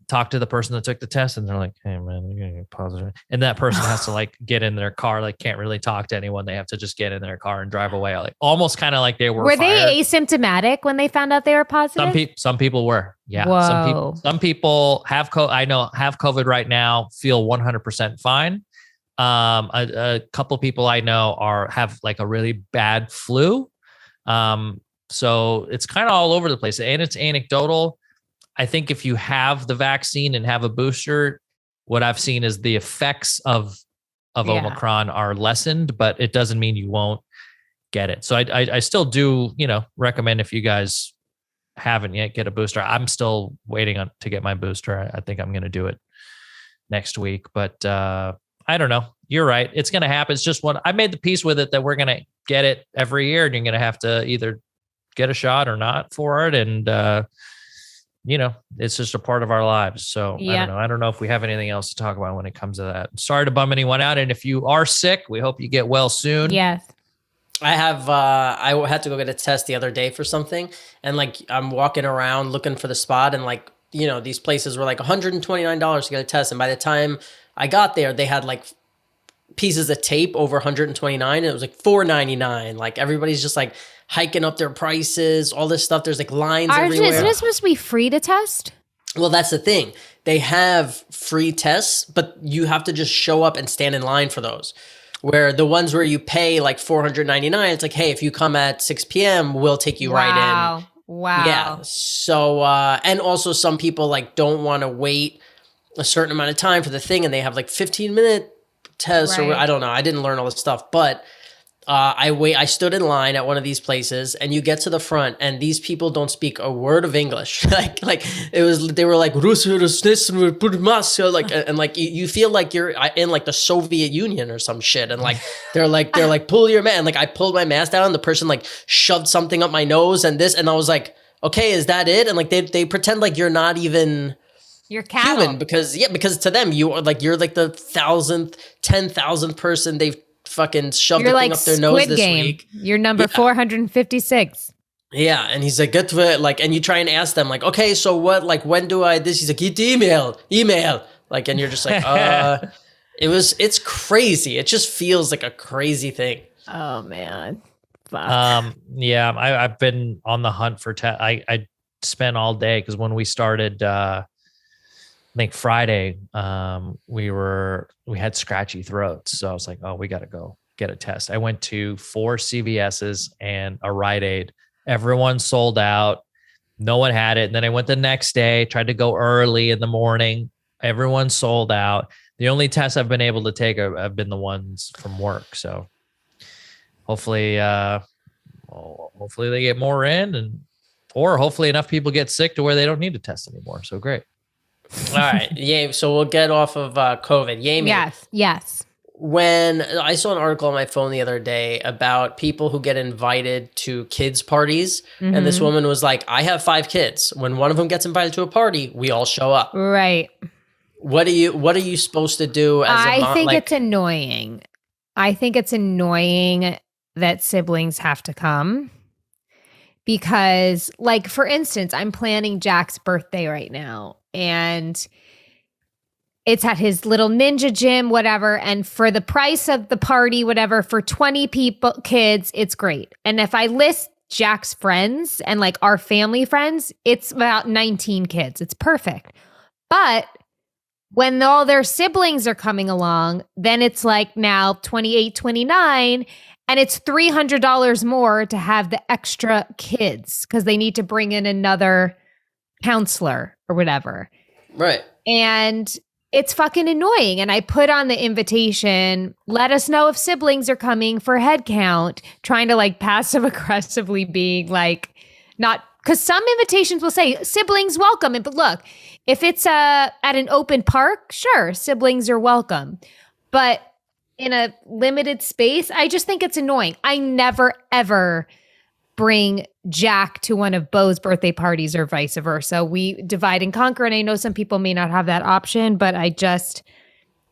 [SPEAKER 1] talk to the person that took the test, and they're like, "Hey, man, you're gonna get positive." And that person has to like get in their car, like can't really talk to anyone. They have to just get in their car and drive away, like almost kind of like they were.
[SPEAKER 2] Were they asymptomatic when they found out they were positive?
[SPEAKER 1] Some people were, yeah.
[SPEAKER 2] Whoa.
[SPEAKER 1] Some people have I know have COVID right now, feel 100% fine. A couple people I know have like a really bad flu. So it's kind of all over the place, and it's anecdotal. I think if you have the vaccine and have a booster, what I've seen is the effects of Omicron are lessened, but it doesn't mean you won't get it. So I still do, recommend if you guys haven't yet, get a booster. I'm still waiting to get my booster. I think I'm going to do it next week, but I don't know. You're right. It's going to happen. It's just I made the peace with it that we're going to get it every year, and you're going to have to either get a shot or not for it. And, it's just a part of our lives. So I don't know if we have anything else to talk about when it comes to that. Sorry to bum anyone out. And if you are sick, we hope you get well soon.
[SPEAKER 2] Yes.
[SPEAKER 3] I had to go get a test the other day for something. And like, I'm walking around looking for the spot, and like, these places were like $129 to get a test. And by the time I got there, they had like pieces of tape over 129, and it was like $4.99. Like everybody's just like hiking up their prices, all this stuff. There's like lines everywhere.
[SPEAKER 2] Isn't it supposed to be free to test?
[SPEAKER 3] Well, that's the thing. They have free tests, but you have to just show up and stand in line for those. Where the ones where you pay like $499, it's like, hey, if you come at 6 p.m., we'll take you right in.
[SPEAKER 2] Wow.
[SPEAKER 3] Yeah. So, and also some people like don't want to wait a certain amount of time for the thing, and they have like 15-minute tests, or I don't know. I didn't learn all this stuff, but I stood in line at one of these places, and you get to the front, and these people don't speak a word of English. They were like, like, and like you feel like you're in like the Soviet Union or some shit. And like, they're like, pull your mask. And like, I pulled my mask down, and the person like shoved something up my nose and this, and I was like, okay, is that it? And like, they pretend like you're not even
[SPEAKER 2] you're cattle.
[SPEAKER 3] Human, because to them, you're like the 10,000th person they've fucking shoved the thing up their nose this week.
[SPEAKER 2] You're number 456.
[SPEAKER 3] Yeah, and he's like, get to it, like, and you try and ask them, like, okay, so what, like, when do I this? He's like, get the email, like, and you're just like, it's crazy. It just feels like a crazy thing.
[SPEAKER 2] Oh man, fuck.
[SPEAKER 1] Yeah, I've been on the hunt for I spent all day, because when we started, I think Friday, we had scratchy throats. So I was like, oh, we got to go get a test. I went to 4 CVS's and a Rite Aid. Everyone sold out. No one had it. And then I went the next day, tried to go early in the morning. Everyone sold out. The only tests I've been able to take have been the ones from work. So hopefully they get more in, or hopefully enough people get sick to where they don't need to test anymore. So great.
[SPEAKER 3] All right. Yeah. So we'll get off of COVID. Yami.
[SPEAKER 2] Yes.
[SPEAKER 3] When I saw an article on my phone the other day about people who get invited to kids' parties, and this woman was like, I have 5 kids. When one of them gets invited to a party, we all show up.
[SPEAKER 2] Right.
[SPEAKER 3] What are you supposed to do as a mom?
[SPEAKER 2] I think it's annoying. I think it's annoying that siblings have to come because, like, for instance, I'm planning Jack's birthday right now, and it's at his little ninja gym, whatever. And for the price of the party, whatever, for 20 kids, it's great. And if I list Jack's friends and like our family friends, it's about 19 kids. It's perfect. But when all their siblings are coming along, then it's like now 28, 29, and it's $300 more to have the extra kids because they need to bring in another counselor or whatever.
[SPEAKER 3] Right.
[SPEAKER 2] And it's fucking annoying. And I put on the invitation, let us know if siblings are coming for head count, trying to like passive aggressively being like, not, because some invitations will say siblings welcome. But look, if it's at an open park, sure, siblings are welcome. But in a limited space, I just think it's annoying. I never, ever bring Jack to one of Bo's birthday parties or vice versa. We divide and conquer. And I know some people may not have that option, but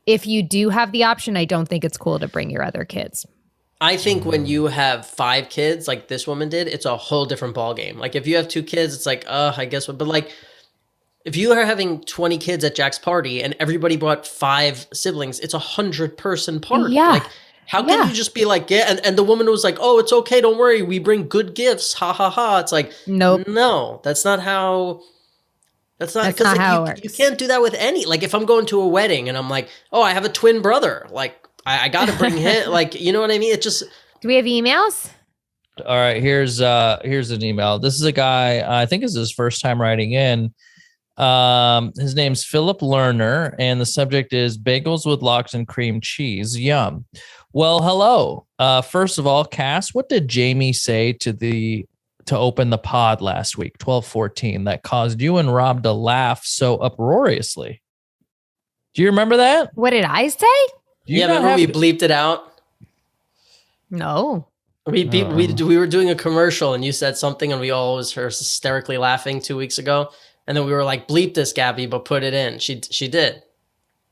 [SPEAKER 2] if you do have the option, I don't think it's cool to bring your other kids.
[SPEAKER 3] I think when you have 5 kids, like this woman did, it's a whole different ballgame. Like if you have 2 kids, it's like, I guess what, but like if you are having 20 kids at Jack's party and everybody brought 5 siblings, it's 100-person party.
[SPEAKER 2] Yeah.
[SPEAKER 3] Like, how can you just be like, yeah? And the woman was like, oh, it's okay. Don't worry. We bring good gifts. Ha ha ha. It's like,
[SPEAKER 2] nope.
[SPEAKER 3] No, that's not how. That's not
[SPEAKER 2] how it works.
[SPEAKER 3] You can't do that with any. Like if I'm going to a wedding and I'm like, oh, I have a twin brother. Like I got to bring him. Like, you know what I mean? It just.
[SPEAKER 2] Do we have emails?
[SPEAKER 1] All right. Here's an email. This is a guy. I think is his first time writing in. His name's Philip Lerner, and the subject is bagels with lox and cream cheese. Yum. Well, hello. First of all, Cass, what did Jamie say to open the pod last week, 12/14, that caused you and Rob to laugh so uproariously? Do you remember that?
[SPEAKER 2] What did I say?
[SPEAKER 3] Yeah, remember we bleeped it out?
[SPEAKER 2] No.
[SPEAKER 3] We were doing a commercial and you said something and we all was hysterically laughing 2 weeks ago. And then we were like, bleep this, Gabby, but put it in. She did.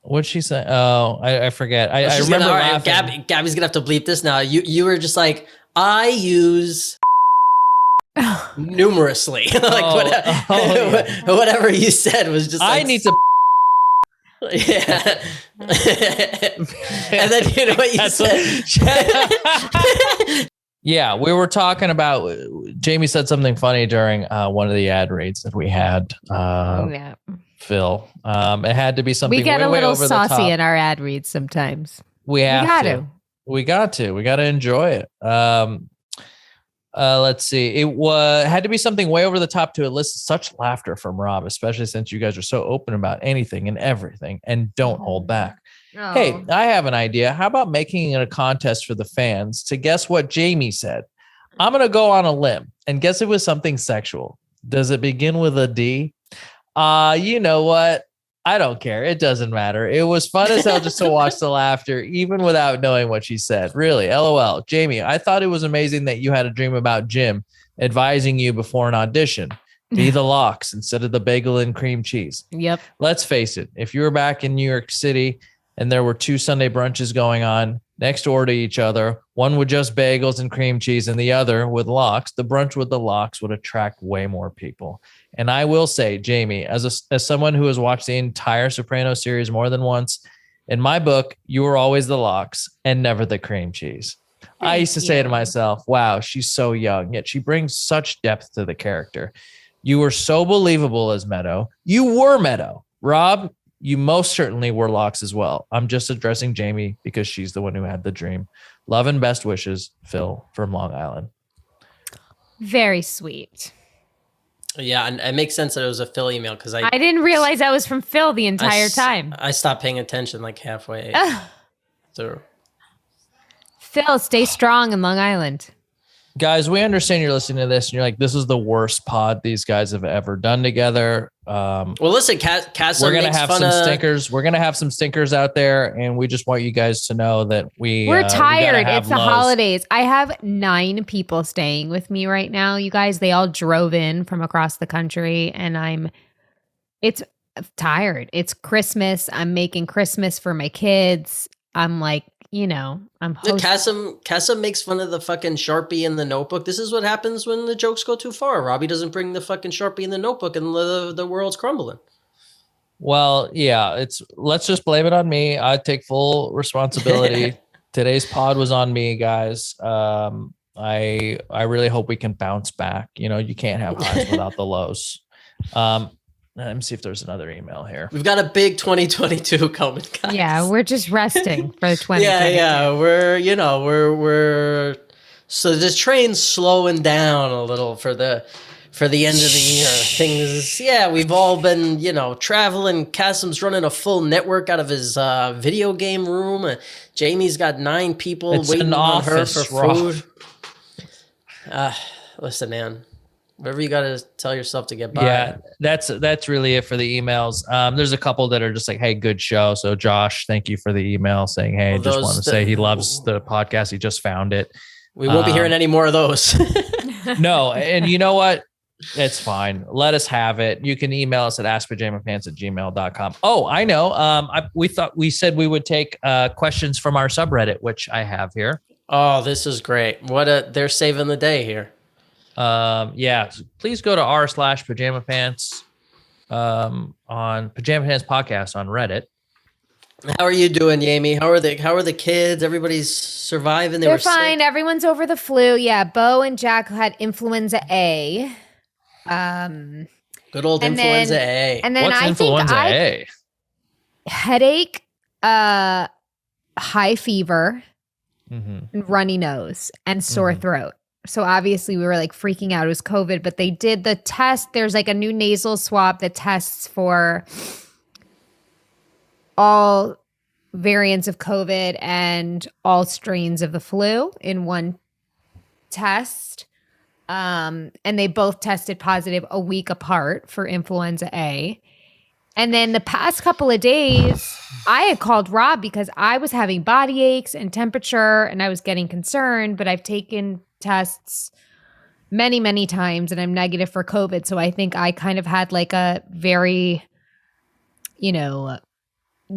[SPEAKER 1] What'd she say? Oh, I forget. I remember laughing.
[SPEAKER 3] Gabby's gonna have to bleep this now. You were just like, I use numerously. Like whatever you said was just like,
[SPEAKER 1] I need to.
[SPEAKER 3] Yeah. And then you know what you said?
[SPEAKER 1] Yeah, we were talking about, Jamie said something funny during one of the ad reads that we had.
[SPEAKER 2] Yeah.
[SPEAKER 1] Phil. It had to be something.
[SPEAKER 2] We get a little saucy in our ad reads sometimes.
[SPEAKER 1] We got to enjoy it. Let's see. It had to be something way over the top to elicit such laughter from Rob, especially since you guys are so open about anything and everything and don't hold back. Oh. Hey, I have an idea. How about making it a contest for the fans to guess what Jamie said? I'm going to go on a limb and guess it was something sexual. Does it begin with a D? You know what? I don't care. It doesn't matter. It was fun as hell just to watch the laughter, even without knowing what she said. Really, LOL. Jamie, I thought it was amazing that you had a dream about Jim advising you before an audition. Be the lox instead of the bagel and cream cheese.
[SPEAKER 2] Yep.
[SPEAKER 1] Let's face it. If you were back in New York City and there were 2 Sunday brunches going on next door to each other, one with just bagels and cream cheese and the other with lox, the brunch with the lox would attract way more people. And I will say, Jamie, as someone who has watched the entire Soprano series more than once, in my book, you were always the lox and never the cream cheese. I used to say to myself, wow, she's so young, yet she brings such depth to the character. You were so believable as Meadow. You were Meadow. Rob, you most certainly were lox as well. I'm just addressing Jamie because she's the one who had the dream. Love and best wishes, Phil from Long Island.
[SPEAKER 2] Very sweet.
[SPEAKER 3] Yeah, and it makes sense that it was a Phil email because I
[SPEAKER 2] didn't realize that was from Phil the entire time.
[SPEAKER 3] I stopped paying attention like halfway through.
[SPEAKER 2] Phil, stay strong in Long Island.
[SPEAKER 1] Guys, we understand you're listening to this and you're like, this is the worst pod these guys have ever done together.
[SPEAKER 3] Well, listen, Casa
[SPEAKER 1] we're gonna
[SPEAKER 3] makes
[SPEAKER 1] have
[SPEAKER 3] fun
[SPEAKER 1] some
[SPEAKER 3] of
[SPEAKER 1] stinkers. We're gonna have some stinkers out there, and we just want you guys to know that
[SPEAKER 2] we're tired. It's the
[SPEAKER 1] lows.
[SPEAKER 2] holidays. I have 9 people staying with me right now. You guys, they all drove in from across the country, and it's tired. It's Christmas. I'm making Christmas for my kids. I'm like, I'm hosting.
[SPEAKER 3] Casa makes fun of the fucking Sharpie in the notebook. This is what happens when the jokes go too far. Robbie doesn't bring the fucking Sharpie in the notebook and the world's crumbling.
[SPEAKER 1] Well, yeah, let's just blame it on me. I take full responsibility. Today's pod was on me, guys. I really hope we can bounce back. You can't have highs without the lows. Let me see if there's another email here.
[SPEAKER 3] We've got a big 2022 coming, guys.
[SPEAKER 2] Yeah, we're just resting for 2022.
[SPEAKER 3] Yeah. We're so this train's slowing down a little for the end of the year. Things, we've all been, traveling. Kasim's running a full network out of his video game room. Jamie's got 9 people waiting on her for food. Listen, man. Whatever you got to tell yourself to get by.
[SPEAKER 1] Yeah, that's really it for the emails. There's a couple that are just like, hey, good show. So Josh, thank you for the email saying, hey, just want to say he loves the podcast. He just found it.
[SPEAKER 3] We won't be hearing any more of those.
[SPEAKER 1] No. And you know what? It's fine. Let us have it. You can email us at askpajamapants@gmail.com. Oh, I know. We said we would take questions from our subreddit, which I have here.
[SPEAKER 3] Oh, this is great. They're saving the day here.
[SPEAKER 1] Please go to r/pajamapants on Pajama Pants Podcast on Reddit.
[SPEAKER 3] How are you doing, Jamie? How are the kids? Everybody's surviving.
[SPEAKER 2] They're fine. Sick. Everyone's over the flu. Yeah, Bo and Jack had influenza A.
[SPEAKER 3] Good old influenza A.
[SPEAKER 2] And then
[SPEAKER 1] what's influenza A?
[SPEAKER 2] Headache, high fever, and runny nose, and sore throat. So obviously we were like freaking out. It was COVID, but they did the test. There's like a new nasal swab that tests for all variants of COVID and all strains of the flu in one test. And they both tested positive a week apart for influenza A. And then the past couple of days, I had called Rob because I was having body aches and temperature and I was getting concerned, but I've taken tests many, many times and I'm negative for COVID. So I think I kind of had like a very,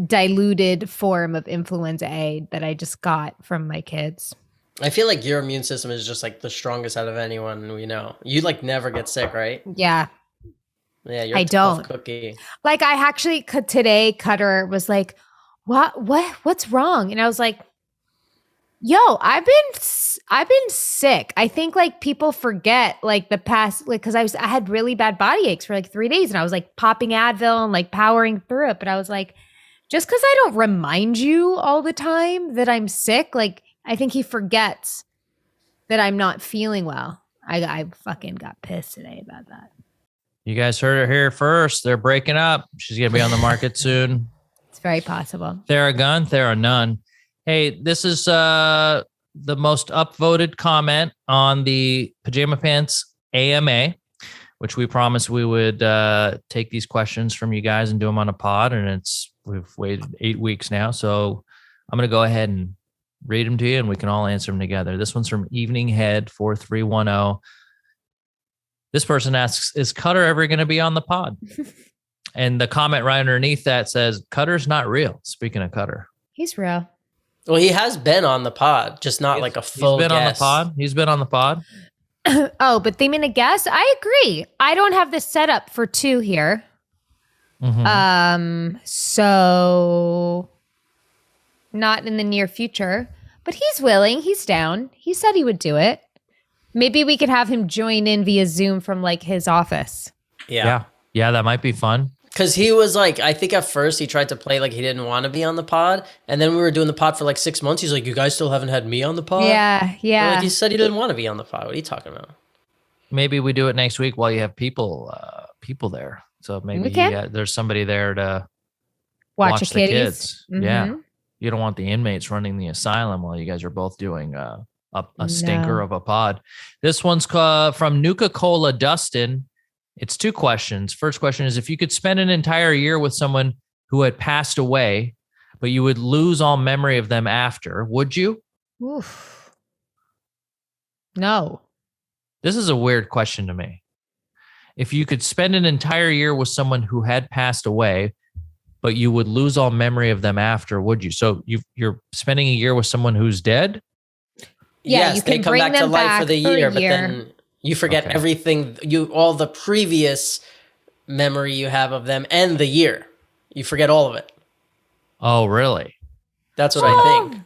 [SPEAKER 2] diluted form of influenza A that I just got from my kids.
[SPEAKER 3] I feel like your immune system is just like the strongest out of anyone we know. You like never get sick, right?
[SPEAKER 2] Yeah.
[SPEAKER 3] Yeah, you're
[SPEAKER 2] I don't.
[SPEAKER 3] Cookie.
[SPEAKER 2] Like I actually today, Cutter was like, what's wrong? And I was like, yo, I've been sick. I think like people forget like the past, like, cause I had really bad body aches for like 3 days and I was like popping Advil and like powering through it. But I was like, just cause I don't remind you all the time that I'm sick, like I think he forgets that I'm not feeling well. I fucking got pissed today about that.
[SPEAKER 1] You guys heard it here first. They're breaking up. She's going to be on the market soon.
[SPEAKER 2] It's very possible.
[SPEAKER 1] Theragun, Theranone. Hey, this is the most upvoted comment on the Pajama Pants AMA, which we promised we would take these questions from you guys and do them on a pod. And we've waited 8 weeks now. So I'm going to go ahead and read them to you and we can all answer them together. This one's from Evening Head 4310. This person asks, is Cutter ever going to be on the pod? And the comment right underneath that says, Cutter's not real. Speaking of Cutter.
[SPEAKER 2] He's real.
[SPEAKER 3] Well, he has been on the pod, just not like a full
[SPEAKER 1] guest. He's been on the pod.
[SPEAKER 2] Oh, but they mean a guest? I agree. I don't have the setup for 2 here. So not in the near future, but he's willing. He's down. He said he would do it. Maybe we could have him join in via Zoom from like his office.
[SPEAKER 3] Yeah,
[SPEAKER 1] that might be fun.
[SPEAKER 3] Because he was like, I think at first he tried to play like he didn't want to be on the pod. And then we were doing the pod for like 6 months. He's like, you guys still haven't had me on the pod?
[SPEAKER 2] Yeah.
[SPEAKER 3] Like, he said he didn't want to be on the pod. What are you talking about?
[SPEAKER 1] Maybe we do it next week while you have people there. So maybe there's somebody there to watch the kids. Mm-hmm. Yeah. You don't want the inmates running the asylum while you guys are both doing a stinker of a pod. This one's from Nuka-Cola Dustin. It's 2 questions. First question is, if you could spend an entire year with someone who had passed away, but you would lose all memory of them after, would you?
[SPEAKER 2] Oof. No.
[SPEAKER 1] This is a weird question to me. If you could spend an entire year with someone who had passed away, but you would lose all memory of them after, would you? So you're spending a year with someone who's dead?
[SPEAKER 2] Yeah,
[SPEAKER 3] yes,
[SPEAKER 2] you can
[SPEAKER 3] they come
[SPEAKER 2] bring
[SPEAKER 3] back
[SPEAKER 2] them
[SPEAKER 3] to life
[SPEAKER 2] back
[SPEAKER 3] for the
[SPEAKER 2] for a
[SPEAKER 3] year, but
[SPEAKER 2] year.
[SPEAKER 3] then you forget everything, all the previous memory you have of them and the year. You forget all of it.
[SPEAKER 1] Oh, really?
[SPEAKER 3] That's what I think.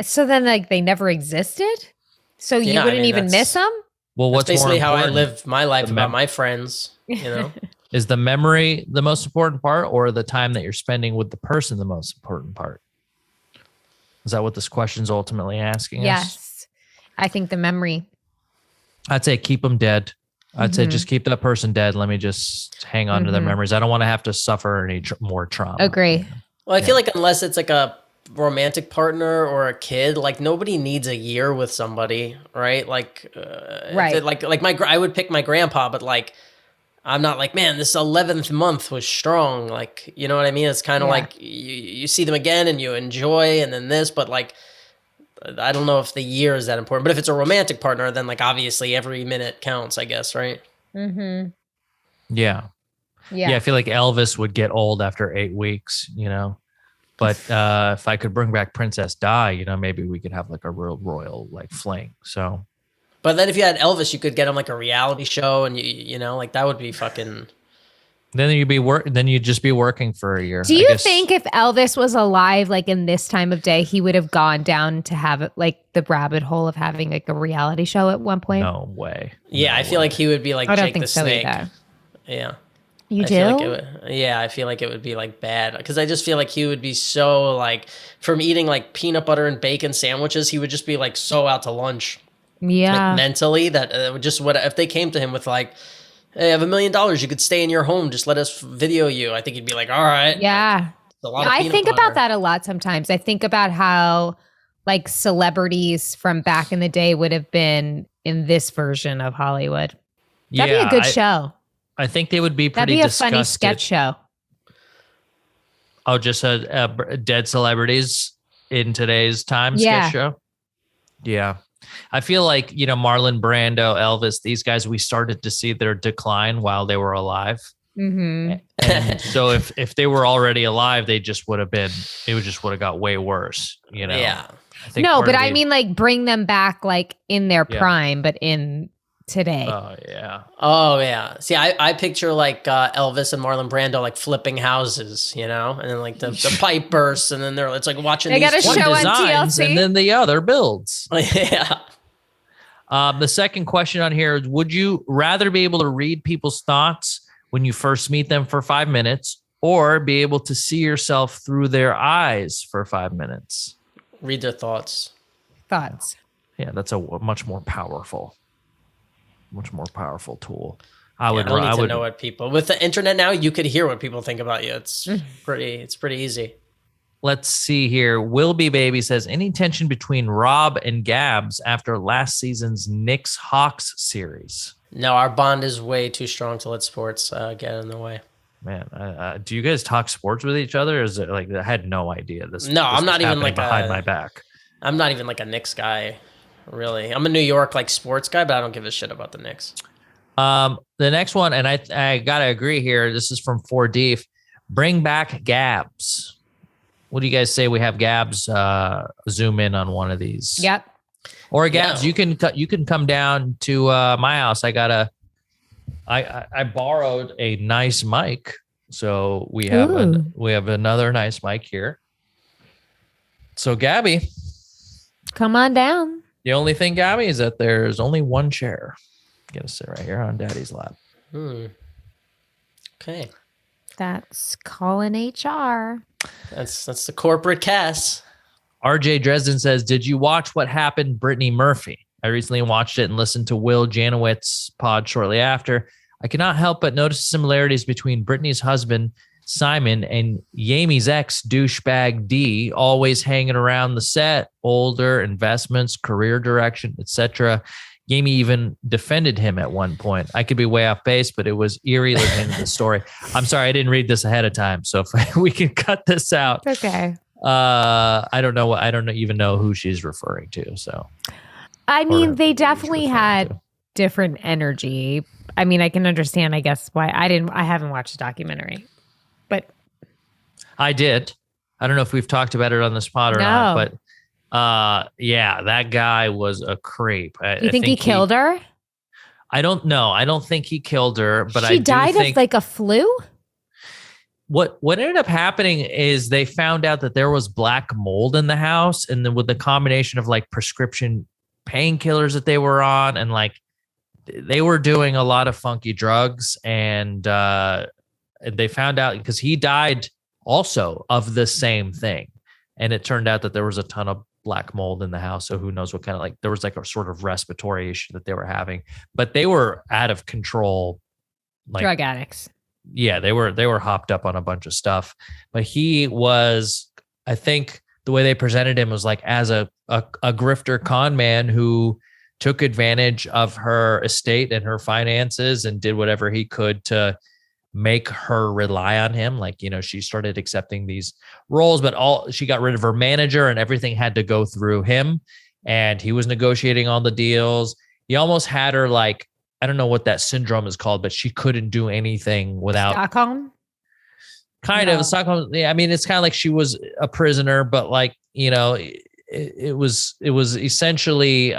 [SPEAKER 2] So then, like, they never existed? So you wouldn't even miss them?
[SPEAKER 1] Well, what's
[SPEAKER 3] that's basically
[SPEAKER 1] more
[SPEAKER 3] how I
[SPEAKER 1] important?
[SPEAKER 3] live my life about my friends, you know?
[SPEAKER 1] Is the memory the most important part, or the time that you're spending with the person the most important part? Is that what this question's ultimately asking us?
[SPEAKER 2] Yes. I think the memory.
[SPEAKER 1] I'd say keep them dead. I'd say just keep that person dead. Let me just hang on to their memories. I don't want to have to suffer any more trauma.
[SPEAKER 2] Agree.
[SPEAKER 3] Well, I feel like unless it's like a romantic partner or a kid, like nobody needs a year with somebody, right? Like,
[SPEAKER 2] right.
[SPEAKER 3] I would pick my grandpa, but like, I'm not like, man, this 11th month was strong. Like, you know what I mean? It's kind of like you see them again and you enjoy, and then this, but like, I don't know if the year is that important. But if it's a romantic partner, then like obviously every minute counts, I guess, right?
[SPEAKER 2] Mm-hmm.
[SPEAKER 1] Yeah. I feel like Elvis would get old after 8 weeks, you know. But if I could bring back Princess Di, you know, maybe we could have like a real royal like fling. So,
[SPEAKER 3] but then if you had Elvis, you could get him like a reality show, and you know, like that would be fucking.
[SPEAKER 1] Then you'd just be working for a year.
[SPEAKER 2] Do you think if Elvis was alive, like in this time of day, he would have gone down to have like the rabbit hole of having like a reality show at one point?
[SPEAKER 1] No way.
[SPEAKER 3] Yeah, I feel like he would be like Jake the Snake.
[SPEAKER 2] Either.
[SPEAKER 3] Yeah.
[SPEAKER 2] You do?
[SPEAKER 3] I feel like it would be like bad, because I just feel like he would be so like, from eating like peanut butter and bacon sandwiches, he would just be like so out to lunch.
[SPEAKER 2] Yeah.
[SPEAKER 3] Like mentally, that if they came to him with like, hey, I have $1 million, you could stay in your home, just let us video you. I think he'd be like, all right.
[SPEAKER 2] Yeah. I think about that a lot sometimes. I think about how like celebrities from back in the day would have been in this version of Hollywood. That'd be a good show.
[SPEAKER 1] I think they would be pretty disgusted.
[SPEAKER 2] That'd be a funny sketch show.
[SPEAKER 1] Oh, just dead celebrities in today's time sketch show? Yeah. I feel like, you know, Marlon Brando, Elvis, these guys, we started to see their decline while they were alive. Mm-hmm. And so if they were already alive, it just would have got way worse, you know?
[SPEAKER 3] Yeah.
[SPEAKER 2] I mean like bring them back like in their prime, but in today.
[SPEAKER 3] Oh yeah. See, I picture like Elvis and Marlon Brando like flipping houses, you know, and then like the pipe bursts, and then it's like watching.
[SPEAKER 2] They got a show on TLC,
[SPEAKER 1] and then the other builds.
[SPEAKER 3] Yeah.
[SPEAKER 1] The second question on here is: would you rather be able to read people's thoughts when you first meet them for 5 minutes, or be able to see yourself through their eyes for 5 minutes?
[SPEAKER 3] Read their thoughts.
[SPEAKER 1] Yeah, that's a much more powerful tool.
[SPEAKER 3] I would know what people with the internet now. You could hear what people think about you. It's pretty easy.
[SPEAKER 1] Let's see here. Willby Baby says, any tension between Rob and Gabs after last season's Knicks Hawks series?
[SPEAKER 3] No, our bond is way too strong to let sports get in the way.
[SPEAKER 1] Man, do you guys talk sports with each other? Or is it like I had no idea this?
[SPEAKER 3] No, I'm not even like
[SPEAKER 1] behind my back.
[SPEAKER 3] I'm not even like a Knicks guy. Really, I'm a New York like sports guy, but I don't give a shit about the Knicks.
[SPEAKER 1] The next one, and I gotta agree here. This is from 4D. Bring back Gabs. What do you guys say we have Gabs zoom in on one of these?
[SPEAKER 2] Yep.
[SPEAKER 1] Or Gabs, you can come down to my house. I borrowed a nice mic, so we have another nice mic here. So Gabby,
[SPEAKER 2] come on down.
[SPEAKER 1] The only thing, Gabby, is that there's only one chair. Get to sit right here on Daddy's lap.
[SPEAKER 3] Okay.
[SPEAKER 2] That's calling HR.
[SPEAKER 3] That's the corporate cast.
[SPEAKER 1] RJ Dresden says, did you watch What Happened, Brittany Murphy? I recently watched it and listened to Will Janowitz's pod shortly after. I cannot help but notice similarities between Brittany's husband Simon, and Yami's ex, douchebag D, always hanging around the set, older, investments, career direction, etc. Yami even defended him at one point. I could be way off base, but it was eerie listening to the story. I'm sorry, I didn't read this ahead of time, so if we can cut this out.
[SPEAKER 2] Okay.
[SPEAKER 1] I don't know. I don't even know who she's referring to. So,
[SPEAKER 2] I mean, they definitely had different energy. I mean, I can understand, I guess, why I haven't watched the documentary, but
[SPEAKER 1] I did. I don't know if we've talked about it on this pod or not, but yeah, that guy was a creep.
[SPEAKER 2] You think he killed her?
[SPEAKER 1] I don't know. I don't think he killed her, but
[SPEAKER 2] she died of like a flu.
[SPEAKER 1] What ended up happening is they found out that there was black mold in the house, and then with the combination of like prescription painkillers that they were on, and like they were doing a lot of funky drugs, and they found out because he died also of the same thing, and it turned out that there was a ton of black mold in the house. So who knows what kind of, like, there was like a sort of respiratory issue that they were having, but they were out of control, like
[SPEAKER 2] drug addicts.
[SPEAKER 1] Yeah, they were hopped up on a bunch of stuff. But he was, I think the way they presented him was like as a grifter con man who took advantage of her estate and her finances and did whatever he could to make her rely on him. Like, you know, she started accepting these roles, but she got rid of her manager and everything had to go through him. And he was negotiating all the deals. He almost had her like, I don't know what that syndrome is called, but she couldn't do anything without
[SPEAKER 2] Stockholm.
[SPEAKER 1] Kind of Stockholm. Yeah, I mean, it's kind of like she was a prisoner, but like, you know, it was essentially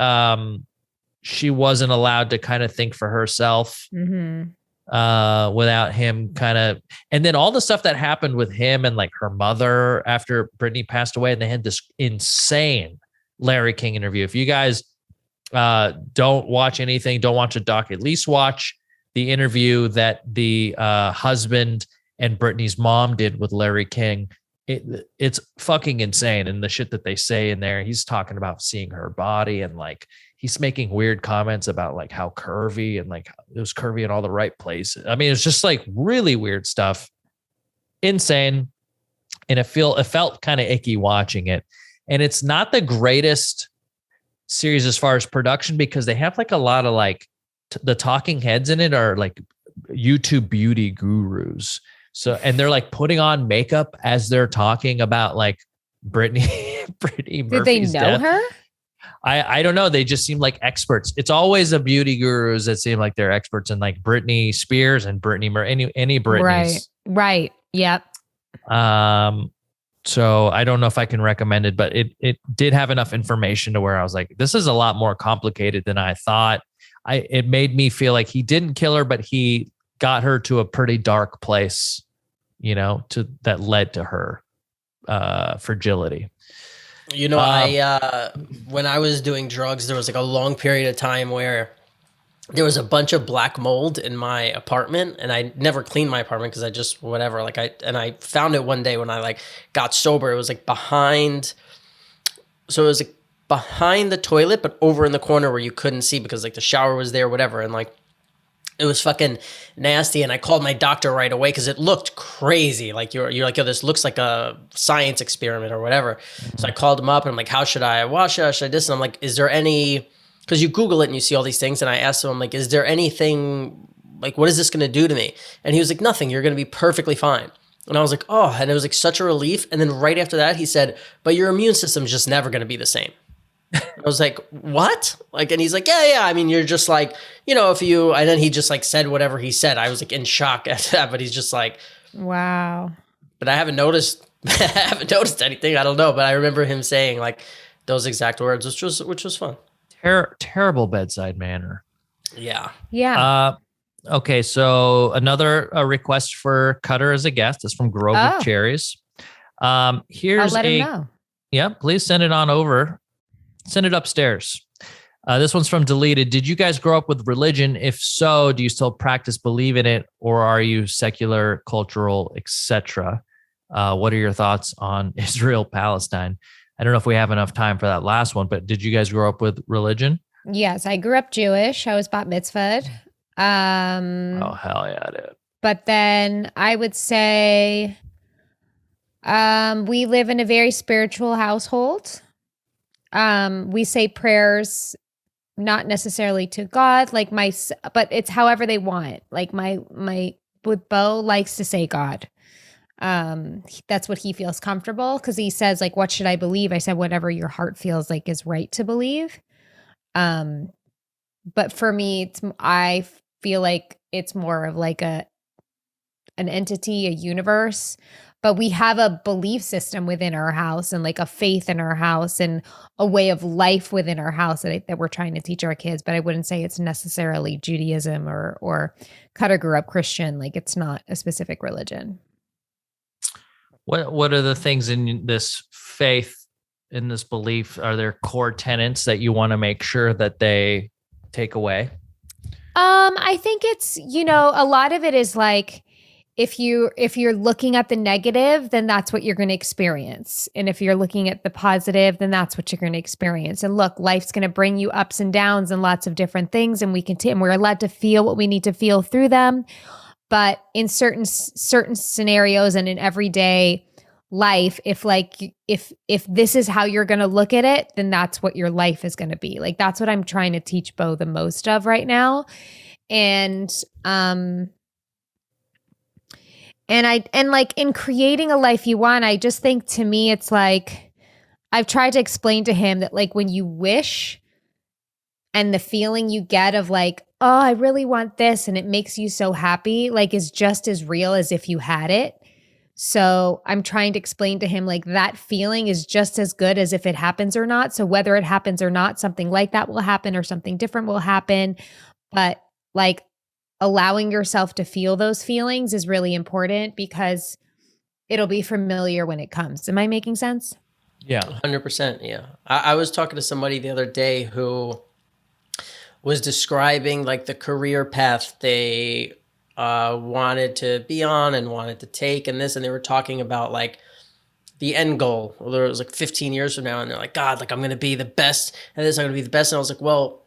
[SPEAKER 1] she wasn't allowed to kind of think for herself without him kind of. And then all the stuff that happened with him and like her mother after Brittany passed away, and they had this insane Larry King interview. If you guys don't watch anything, don't watch a doc, at least watch the interview that the husband and Brittany's mom did with Larry King. It's fucking insane. And the shit that they say in there, he's talking about seeing her body and like he's making weird comments about like how curvy and like it was curvy in all the right places. I mean, it's just like really weird stuff. Insane. And it felt kind of icky watching it. And it's not the greatest series as far as production because they have like a lot of like the talking heads in it are like YouTube beauty gurus. So, and they're like putting on makeup as they're talking about like Brittany Murphy's
[SPEAKER 2] Did they know
[SPEAKER 1] death.
[SPEAKER 2] her?
[SPEAKER 1] I don't know. They just seem like experts. It's always the beauty gurus that seem like they're experts in like Britney Spears and any Britneys.
[SPEAKER 2] Right. Yep.
[SPEAKER 1] So I don't know if I can recommend it, but it did have enough information to where I was like, this is a lot more complicated than I thought. It made me feel like he didn't kill her, but he got her to a pretty dark place, you know, that led to her fragility.
[SPEAKER 3] You know, when I was doing drugs, there was like a long period of time where there was a bunch of black mold in my apartment, and I never cleaned my apartment because I just whatever. I found it one day when I like got sober. It was like behind the toilet, but over in the corner where you couldn't see because like the shower was there, whatever, and like it was fucking nasty. And I called my doctor right away because it looked crazy. Like you're like, yo, this looks like a science experiment or whatever. So I called him up and I'm like, how should I wash it? How should I this? And I'm like, is there any? Because you Google it and you see all these things. And I asked him, I'm like, is there anything, like, what is this going to do to me? And he was like, nothing. You're going to be perfectly fine. And I was like, oh, and it was like such a relief. And then right after that, he said, but your immune system's just never going to be the same. I was like, what? Like, and he's like, yeah. I mean, you're just like, you know, and then he just like said whatever he said. I was like in shock at that, but he's just like,
[SPEAKER 2] wow.
[SPEAKER 3] But I haven't noticed anything. I don't know. But I remember him saying like those exact words, which was fun.
[SPEAKER 1] Terrible bedside manner.
[SPEAKER 3] Yeah.
[SPEAKER 2] Yeah.
[SPEAKER 1] Okay, so another request for Cutter as a guest is from Grove of Cherries. Here's
[SPEAKER 2] I'll let him know.
[SPEAKER 1] Yeah, please send it on over. Send it upstairs. This one's from Deleted. Did you guys grow up with religion? If so, do you still practice, believe in it, or are you secular, cultural, etc.? What are your thoughts on Israel, Palestine? I don't know if we have enough time for that last one, but did you guys grow up with religion?
[SPEAKER 2] Yes, I grew up Jewish. I was bat mitzvahed.
[SPEAKER 1] Oh, hell yeah, dude.
[SPEAKER 2] But then I would say we live in a very spiritual household. We say prayers not necessarily to God, like but it's however they want. Like my with Bo likes to say God. That's what he feels comfortable, because he says, like, what should I believe? I said, whatever your heart feels like is right to believe. But for me, I feel like it's more of like an entity, a universe. But we have a belief system within our house, and like a faith in our house, and a way of life within our house that we're trying to teach our kids. But I wouldn't say it's necessarily Judaism or Cutter grew up Christian. Like, it's not a specific religion.
[SPEAKER 1] What are the things in this faith, in this belief? Are there core tenets that you want to make sure that they take away?
[SPEAKER 2] I think it's, a lot of it is like, if you're looking at the negative, then that's what you're going to experience. And if you're looking at the positive, then that's what you're going to experience. And look, life's going to bring you ups and downs and lots of different things. And we're allowed to feel what we need to feel through them. But in certain scenarios and in everyday life, if this is how you're going to look at it, then that's what your life is going to be. Like, that's what I'm trying to teach Bo the most of right now. And like, in creating a life you want, I just think, to me, it's like, I've tried to explain to him that, like, when you wish and the feeling you get of like, oh, I really want this, and it makes you so happy, like, is just as real as if you had it. So I'm trying to explain to him, like, that feeling is just as good as if it happens or not. So whether it happens or not, something like that will happen or something different will happen. But like, allowing yourself to feel those feelings is really important, because it'll be familiar when it comes. Am I making sense?
[SPEAKER 3] Yeah. 100%. Yeah. I was talking to somebody the other day who was describing like the career path they wanted to be on and wanted to take and this, and they were talking about like the end goal. Well, there was like 15 years from now, and they're like, God, like, I'm going to be the best and this, I'm going to be the best. And I was like, well,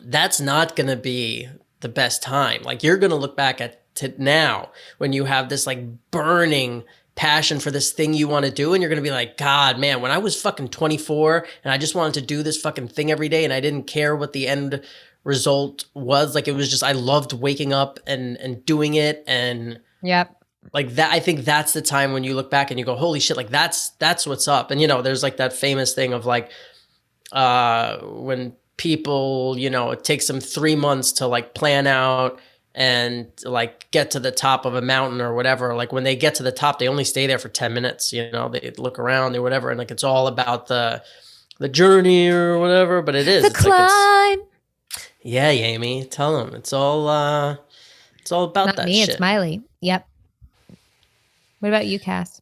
[SPEAKER 3] that's not going to be the best time. Like, you're going to look back at now when you have this like burning passion for this thing you want to do, and you're going to be like, God, man, when I was fucking 24 and I just wanted to do this fucking thing every day, and I didn't care what the end result was, like, it was just, I loved waking up and doing it. And
[SPEAKER 2] yep,
[SPEAKER 3] like that, I think that's the time when you look back and you go, holy shit, like that's what's up. And there's like that famous thing of like when people, it takes them 3 months to like plan out and like get to the top of a mountain or whatever. Like, when they get to the top, they only stay there for 10 minutes, they look around or whatever. And like, it's all about the journey or whatever, but it is.
[SPEAKER 2] The climb.
[SPEAKER 3] Yeah, Amy, tell them it's all about
[SPEAKER 2] Not
[SPEAKER 3] that
[SPEAKER 2] me,
[SPEAKER 3] shit.
[SPEAKER 2] it's Miley. Yep. What about you, Cass?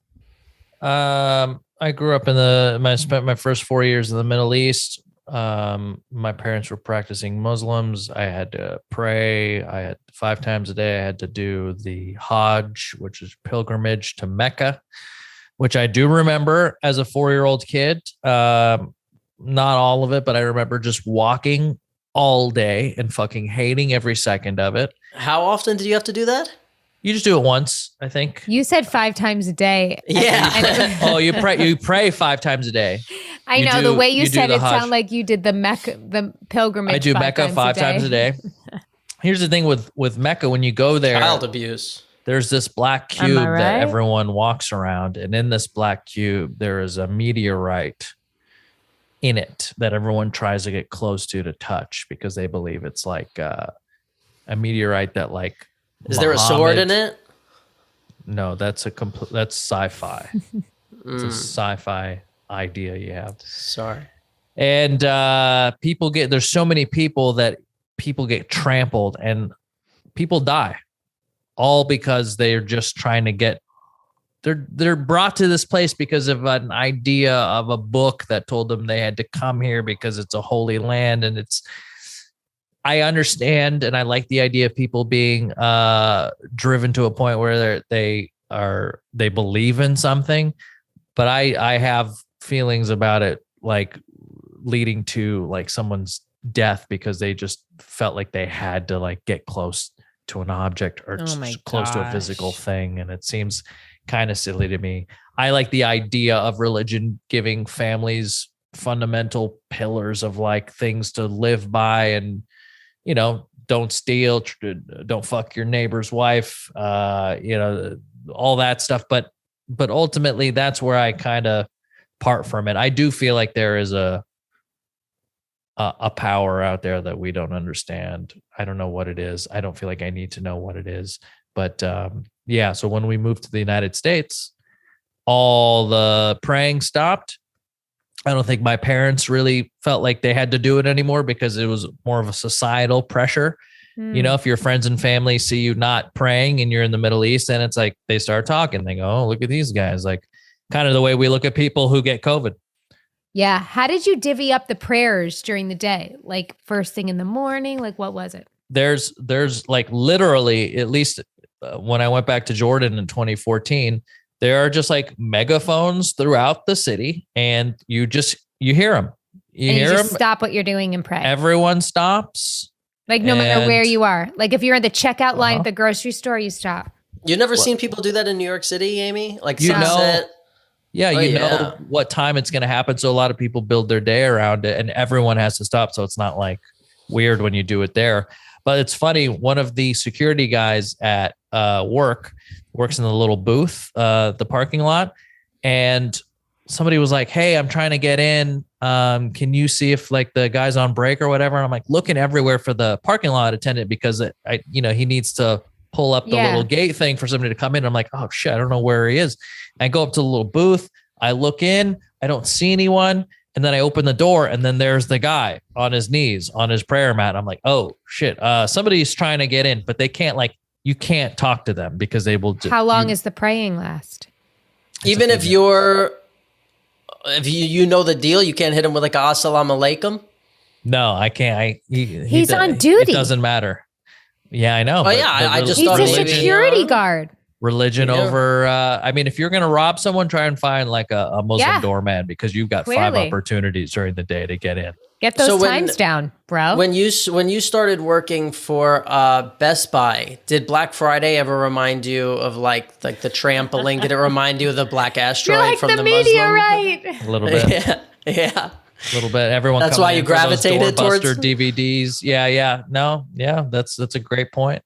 [SPEAKER 1] I grew up I spent my first 4 years in the Middle East. My parents were practicing Muslims. I had to pray. I had 5 times a day. I had to do the Hajj, which is pilgrimage to Mecca, which I do remember as a 4-year-old kid. Not all of it, but I remember just walking all day and fucking hating every second of it.
[SPEAKER 3] How often did you have to do that?
[SPEAKER 1] You just do it once, I think.
[SPEAKER 2] You said 5 times a day.
[SPEAKER 3] Yeah.
[SPEAKER 1] Oh, you pray 5 times a day.
[SPEAKER 2] I know the way you said it sounded like you did the pilgrimage.
[SPEAKER 1] I do Mecca 5 times a day. Here's the thing with Mecca, when you go there,
[SPEAKER 3] child abuse.
[SPEAKER 1] There's this black cube that everyone walks around, and in this black cube, there is a meteorite in it that everyone tries to get close to touch, because they believe it's like a meteorite that like.
[SPEAKER 3] Is there a sword in it?
[SPEAKER 1] No, that's sci-fi. It's a sci-fi idea you have.
[SPEAKER 3] Sorry.
[SPEAKER 1] And there's so many people that people get trampled and people die, all because they're just trying to get. They're brought to this place because of an idea of a book that told them they had to come here because it's a holy land, and I understand, and I like the idea of people being driven to a point where they believe in something, but I have feelings about it, like leading to like someone's death because they just felt like they had to like get close to an object or close to a physical thing. And it seems kind of silly to me. I like the idea of religion giving families fundamental pillars of like things to live by, and, you know, don't steal, don't fuck your neighbor's wife, you know, all that stuff. But ultimately that's where I kind of part from it. I do feel like there is a power out there that we don't understand. I don't know what it is. I don't feel like I need to know what it is. But yeah, so when we moved to the United States, all the praying stopped. I don't think my parents really felt like they had to do it anymore because it was more of a societal pressure. You know, if your friends and family see you not praying and you're in the Middle East, and it's like they start talking, they go, oh, look at these guys. Like kind of the way we look at people who get COVID.
[SPEAKER 2] Yeah. How did you divvy up the prayers during the day? Like first thing in the morning? Like what was it?
[SPEAKER 1] There's like literally, at least when I went back to Jordan in 2014, there are just like megaphones throughout the city, and you hear them. You hear them.
[SPEAKER 2] Stop what you're doing and pray.
[SPEAKER 1] Everyone stops.
[SPEAKER 2] Like no matter where you are. Like if you're in the checkout line at the grocery store, you stop.
[SPEAKER 3] You've never seen people do that in New York City, Amy? Like
[SPEAKER 1] you
[SPEAKER 3] sunset?
[SPEAKER 1] know. Yeah, know what time it's going to happen. So a lot of people build their day around it, and everyone has to stop. So it's not like weird when you do it there. But it's funny. One of the security guys at works in the little booth, the parking lot. And somebody was like, hey, I'm trying to get in. Can you see if like the guy's on break or whatever? And I'm like looking everywhere for the parking lot attendant because he needs to pull up the little gate thing for somebody to come in. I'm like, oh shit, I don't know where he is. I go up to the little booth. I look in, I don't see anyone. And then I open the door, and then there's the guy on his knees on his prayer mat. I'm like, oh shit. Somebody's trying to get in, but they can't you can't talk to them because they will.
[SPEAKER 2] How long is the praying last?
[SPEAKER 3] Even if you know the deal, you can't hit him with like assalamu alaikum.
[SPEAKER 1] No, I can't.
[SPEAKER 2] He's on duty.
[SPEAKER 1] It doesn't matter. Yeah, I know.
[SPEAKER 3] Oh yeah, I just
[SPEAKER 2] he's
[SPEAKER 3] thought
[SPEAKER 2] a security guard.
[SPEAKER 1] Religion over. I mean, if you're gonna rob someone, try and find like a Muslim doorman because you've got 5 opportunities during the day to get in.
[SPEAKER 2] Get those times down, bro.
[SPEAKER 3] When you started working for Best Buy, did Black Friday ever remind you of like the trampoline? Did it remind you of the black asteroid
[SPEAKER 2] You're like
[SPEAKER 3] from the
[SPEAKER 2] meteorite?
[SPEAKER 1] A little bit.
[SPEAKER 3] Yeah.
[SPEAKER 1] A little bit. Everyone.
[SPEAKER 3] That's why you gravitated towards
[SPEAKER 1] DVDs. Yeah. No. Yeah. That's a great point.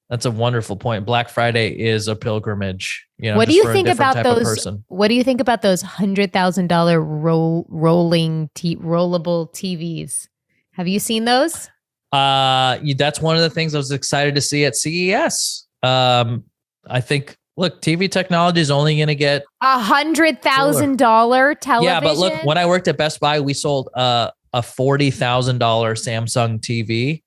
[SPEAKER 1] That's a wonderful point. Black Friday is a pilgrimage. You know,
[SPEAKER 2] what do you think about those? What do you think about those $100,000 rollable TVs? Have you seen those?
[SPEAKER 1] That's one of the things I was excited to see at CES. I think. Look, TV technology is only going to get
[SPEAKER 2] $100,000 television.
[SPEAKER 1] Yeah, but look, when I worked at Best Buy, we sold a $40,000 Samsung TV.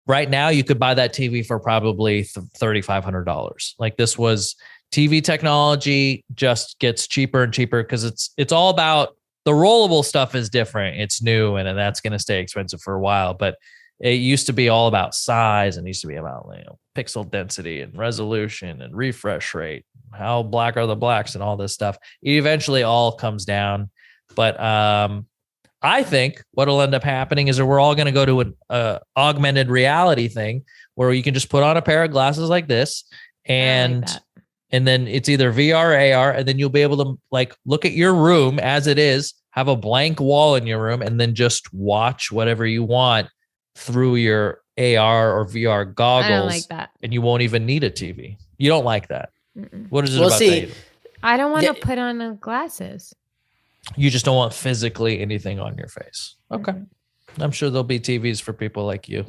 [SPEAKER 1] Right now, you could buy that TV for probably $3,500. Like this was TV technology just gets cheaper and cheaper because it's all about the rollable stuff is different. It's new and that's going to stay expensive for a while. But it used to be all about size and used to be about pixel density and resolution and refresh rate. How black are the blacks and all this stuff. It eventually all comes down. But I think what'll end up happening is that we're all going to go to an augmented reality thing where you can just put on a pair of glasses like this and then it's either VR or AR, and then you'll be able to look at your room as it is, have a blank wall in your room, and then just watch whatever you want through your AR or VR goggles.
[SPEAKER 2] I don't like that.
[SPEAKER 1] And you won't even need a TV. You don't like that. What is it about that?
[SPEAKER 2] I don't want to put on glasses.
[SPEAKER 1] You just don't want physically anything on your face. Okay. I'm sure there'll be TVs for people like you.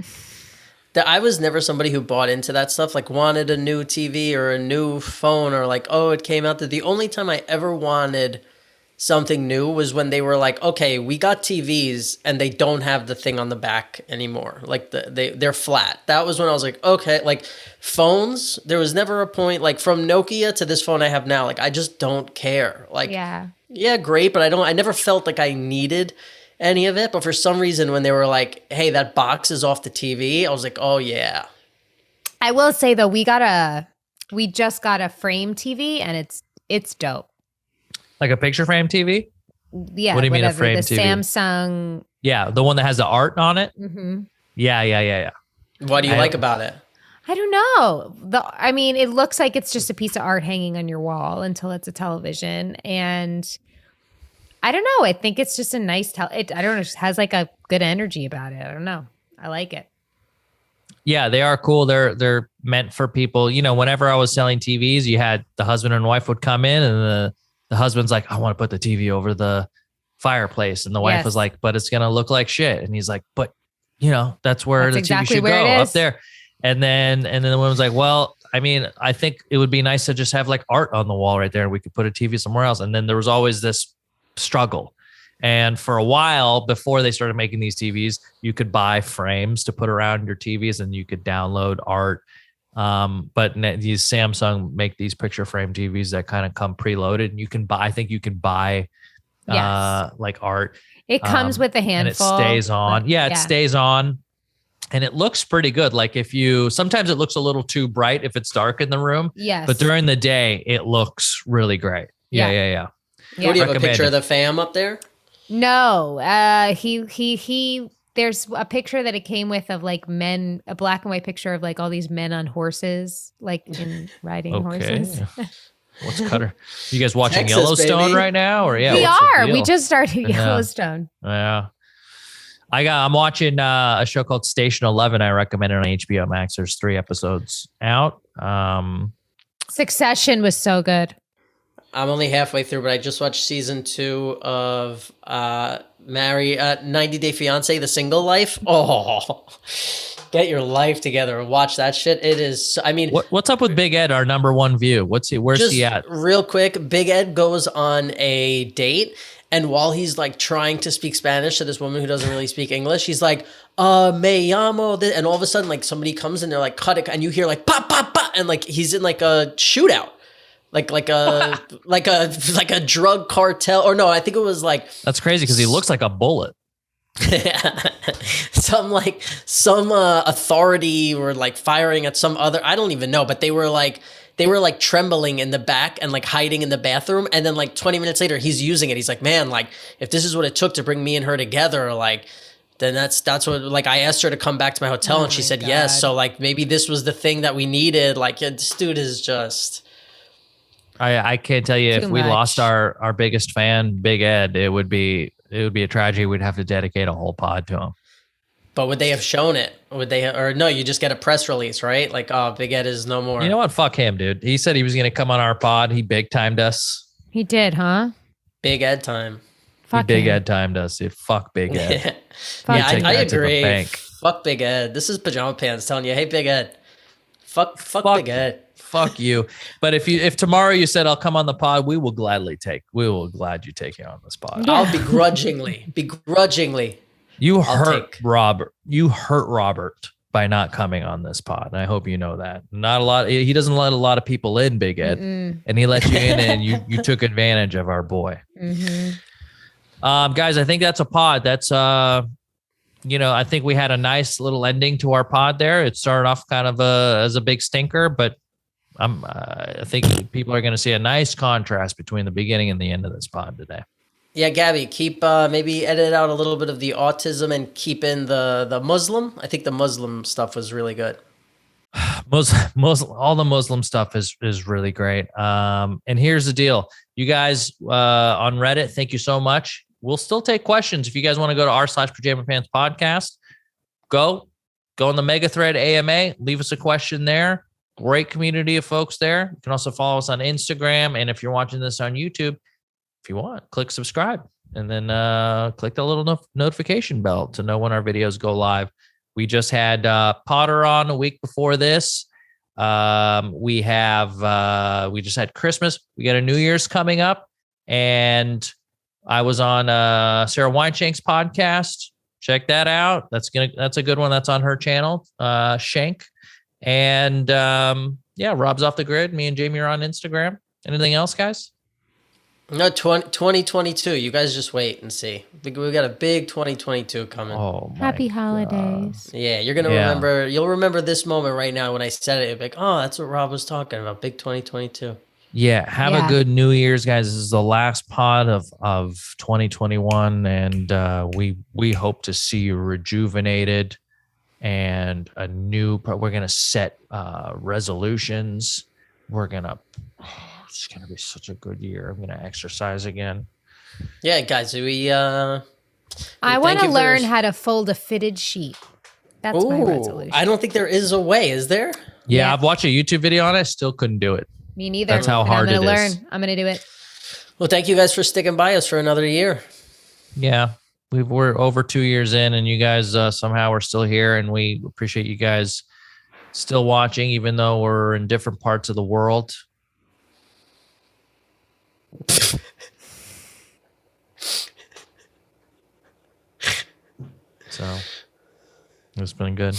[SPEAKER 3] I was never somebody who bought into that stuff, wanted a new TV or a new phone or it came out. The only time I ever wanted something new was when they were like, okay, we got TVs and they don't have the thing on the back anymore. They're flat. That was when I was like, okay, phones, there was never a point from Nokia to this phone I have now. I just don't care. Yeah, great. But I never felt like I needed any of it. But for some reason, when they were like, hey, that box is off the TV, I was like, oh yeah.
[SPEAKER 2] I will say though, we just got a frame TV and it's dope.
[SPEAKER 1] Like a picture frame TV?
[SPEAKER 2] Yeah.
[SPEAKER 1] What do you mean a frame
[SPEAKER 2] the
[SPEAKER 1] TV?
[SPEAKER 2] Samsung.
[SPEAKER 1] Yeah, the one that has the art on it?
[SPEAKER 2] Mm-hmm.
[SPEAKER 1] Yeah.
[SPEAKER 3] What do you like about it?
[SPEAKER 2] I don't know. I mean, it looks like it's just a piece of art hanging on your wall until it's a television. And I don't know. I think it's just a nice I don't know. It just has like a good energy about it. I don't know. I like it.
[SPEAKER 1] Yeah, they are cool. They're meant for people. You know, whenever I was selling TVs, you had the husband and wife would come in, and the husband's like, I want to put the TV over the fireplace. And the wife was like, but it's going to look like shit. And he's like, but you know, that's where the
[SPEAKER 2] exactly
[SPEAKER 1] TV should
[SPEAKER 2] where
[SPEAKER 1] go,
[SPEAKER 2] it
[SPEAKER 1] up
[SPEAKER 2] is.
[SPEAKER 1] there. And then the woman's like, well, I mean, I think it would be nice to just have like art on the wall right there, and we could put a TV somewhere else. And then there was always this struggle. And for a while before they started making these TVs, you could buy frames to put around your TVs and you could download art. But these Samsung make these picture frame TVs that kind of come preloaded, and you can buy, I think you can buy like art.
[SPEAKER 2] It comes with a handful.
[SPEAKER 1] And it stays on. It stays on. And it looks pretty good. Like sometimes it looks a little too bright if it's dark in the room.
[SPEAKER 2] Yes.
[SPEAKER 1] But during the day, it looks really great. Yeah.
[SPEAKER 3] What do you have a picture of the fam up there?
[SPEAKER 2] No, there's a picture that it came with of like men, a black and white picture of like all these men on horses, like in riding horses.
[SPEAKER 1] What's Cutter? You guys watching
[SPEAKER 3] Texas,
[SPEAKER 1] Yellowstone
[SPEAKER 3] baby.
[SPEAKER 1] right now? Or
[SPEAKER 2] We are. We just started Yellowstone.
[SPEAKER 1] Yeah. I'm watching a show called Station 11. I recommend it on HBO Max. There's 3 episodes out.
[SPEAKER 2] Succession was so good.
[SPEAKER 3] I'm only halfway through, but I just watched season 2 of 90 Day Fiance, The Single Life. Oh, get your life together and watch that shit. It is, I mean.
[SPEAKER 1] What's up with Big Ed, our number 1 view? Where's he at?
[SPEAKER 3] Real quick, Big Ed goes on a date, and while he's like trying to speak Spanish to this woman who doesn't really speak English, he's like, me llamo, and all of a sudden like somebody comes and they're like, cut it, and you hear like, pa, pa, pa, and like he's in like a shootout. Like a drug cartel, or no, I think it was like.
[SPEAKER 1] That's crazy because he looks like a bullet.
[SPEAKER 3] some authority were like firing at some other, I don't even know, but they were like trembling in the back and like hiding in the bathroom, and then like 20 minutes later he's using it. He's like, man, like if this is what it took to bring me and her together, like then that's what, like I asked her to come back to my hotel and she said yes, so like maybe this was the thing that we needed. Like this dude is just.
[SPEAKER 1] I can't tell you, if we lost our biggest fan, Big Ed, it would be a tragedy. We'd have to dedicate a whole pod to him.
[SPEAKER 3] But would they have shown it? Would they, or no, you just get a press release, right? Like, oh, Big Ed is no more.
[SPEAKER 1] You know what? Fuck him, dude. He said he was going to come on our pod. He big timed us.
[SPEAKER 2] He did, huh?
[SPEAKER 3] Big Ed time.
[SPEAKER 1] Fuck Big Ed timed us, dude. Fuck Big Ed.
[SPEAKER 3] I agree. Fuck Big Ed. This is Pajama Pants telling you, hey, Big Ed. Fuck Big Ed.
[SPEAKER 1] Fuck you. But if tomorrow you said I'll come on the pod, we will glad you take you on this pod.
[SPEAKER 3] Yeah. I'll begrudgingly.
[SPEAKER 1] You hurt Robert by not coming on this pod. And I hope you know that. He doesn't let a lot of people in, Big Ed. And he let you in, and you took advantage of our boy. Mm-hmm. Guys, I think that's a pod. That's I think we had a nice little ending to our pod there. It started off kind of as a big stinker, but I think people are going to see a nice contrast between the beginning and the end of this pod today.
[SPEAKER 3] Yeah, Gabby, keep maybe edit out a little bit of the autism and keep in the Muslim. I think the Muslim stuff was really good.
[SPEAKER 1] Muslim, all the Muslim stuff is really great. And here's the deal, you guys on Reddit, thank you so much. We'll still take questions. If you guys want to go to r/Pajama Pants Podcast, go in the mega thread AMA, leave us a question there. Great community of folks there. You can also follow us on Instagram. And if you're watching this on YouTube, if you want, click subscribe and then click the little notification bell to know when our videos go live. We just had Potter on a week before this. We just had Christmas. We got a New Year's coming up. And I was on Sarah Weinshank's podcast. Check that out. That's a good one. That's on her channel, Shank. And Rob's Off the Grid. Me and Jamie are on Instagram. Anything else, guys?
[SPEAKER 3] No, 2022. You guys just wait and see. We got a big 2022 coming.
[SPEAKER 1] Oh,
[SPEAKER 2] happy holidays.
[SPEAKER 3] Yeah, you're going to remember. You'll remember this moment right now when I said it. You'll be like, oh, that's what Rob was talking about. Big 2022.
[SPEAKER 1] Yeah, have a good New Year's, guys. This is the last pod of 2021, and we hope to see you rejuvenated and we're going to set resolutions. It's going to be such a good year. I'm going to exercise again.
[SPEAKER 3] Yeah, guys,
[SPEAKER 2] I want to learn how to fold a fitted sheet. That's my resolution.
[SPEAKER 3] I don't think there is a way. Is there?
[SPEAKER 1] Yeah, I've watched a YouTube video on it. Still couldn't do it.
[SPEAKER 2] Me neither.
[SPEAKER 1] That's how hard it is.
[SPEAKER 2] I'm going to do it.
[SPEAKER 3] Well, thank you guys for sticking by us for another year.
[SPEAKER 1] Yeah, we're over 2 years in, and you guys somehow are still here, and we appreciate you guys still watching, even though we're in different parts of the world. So it's been good.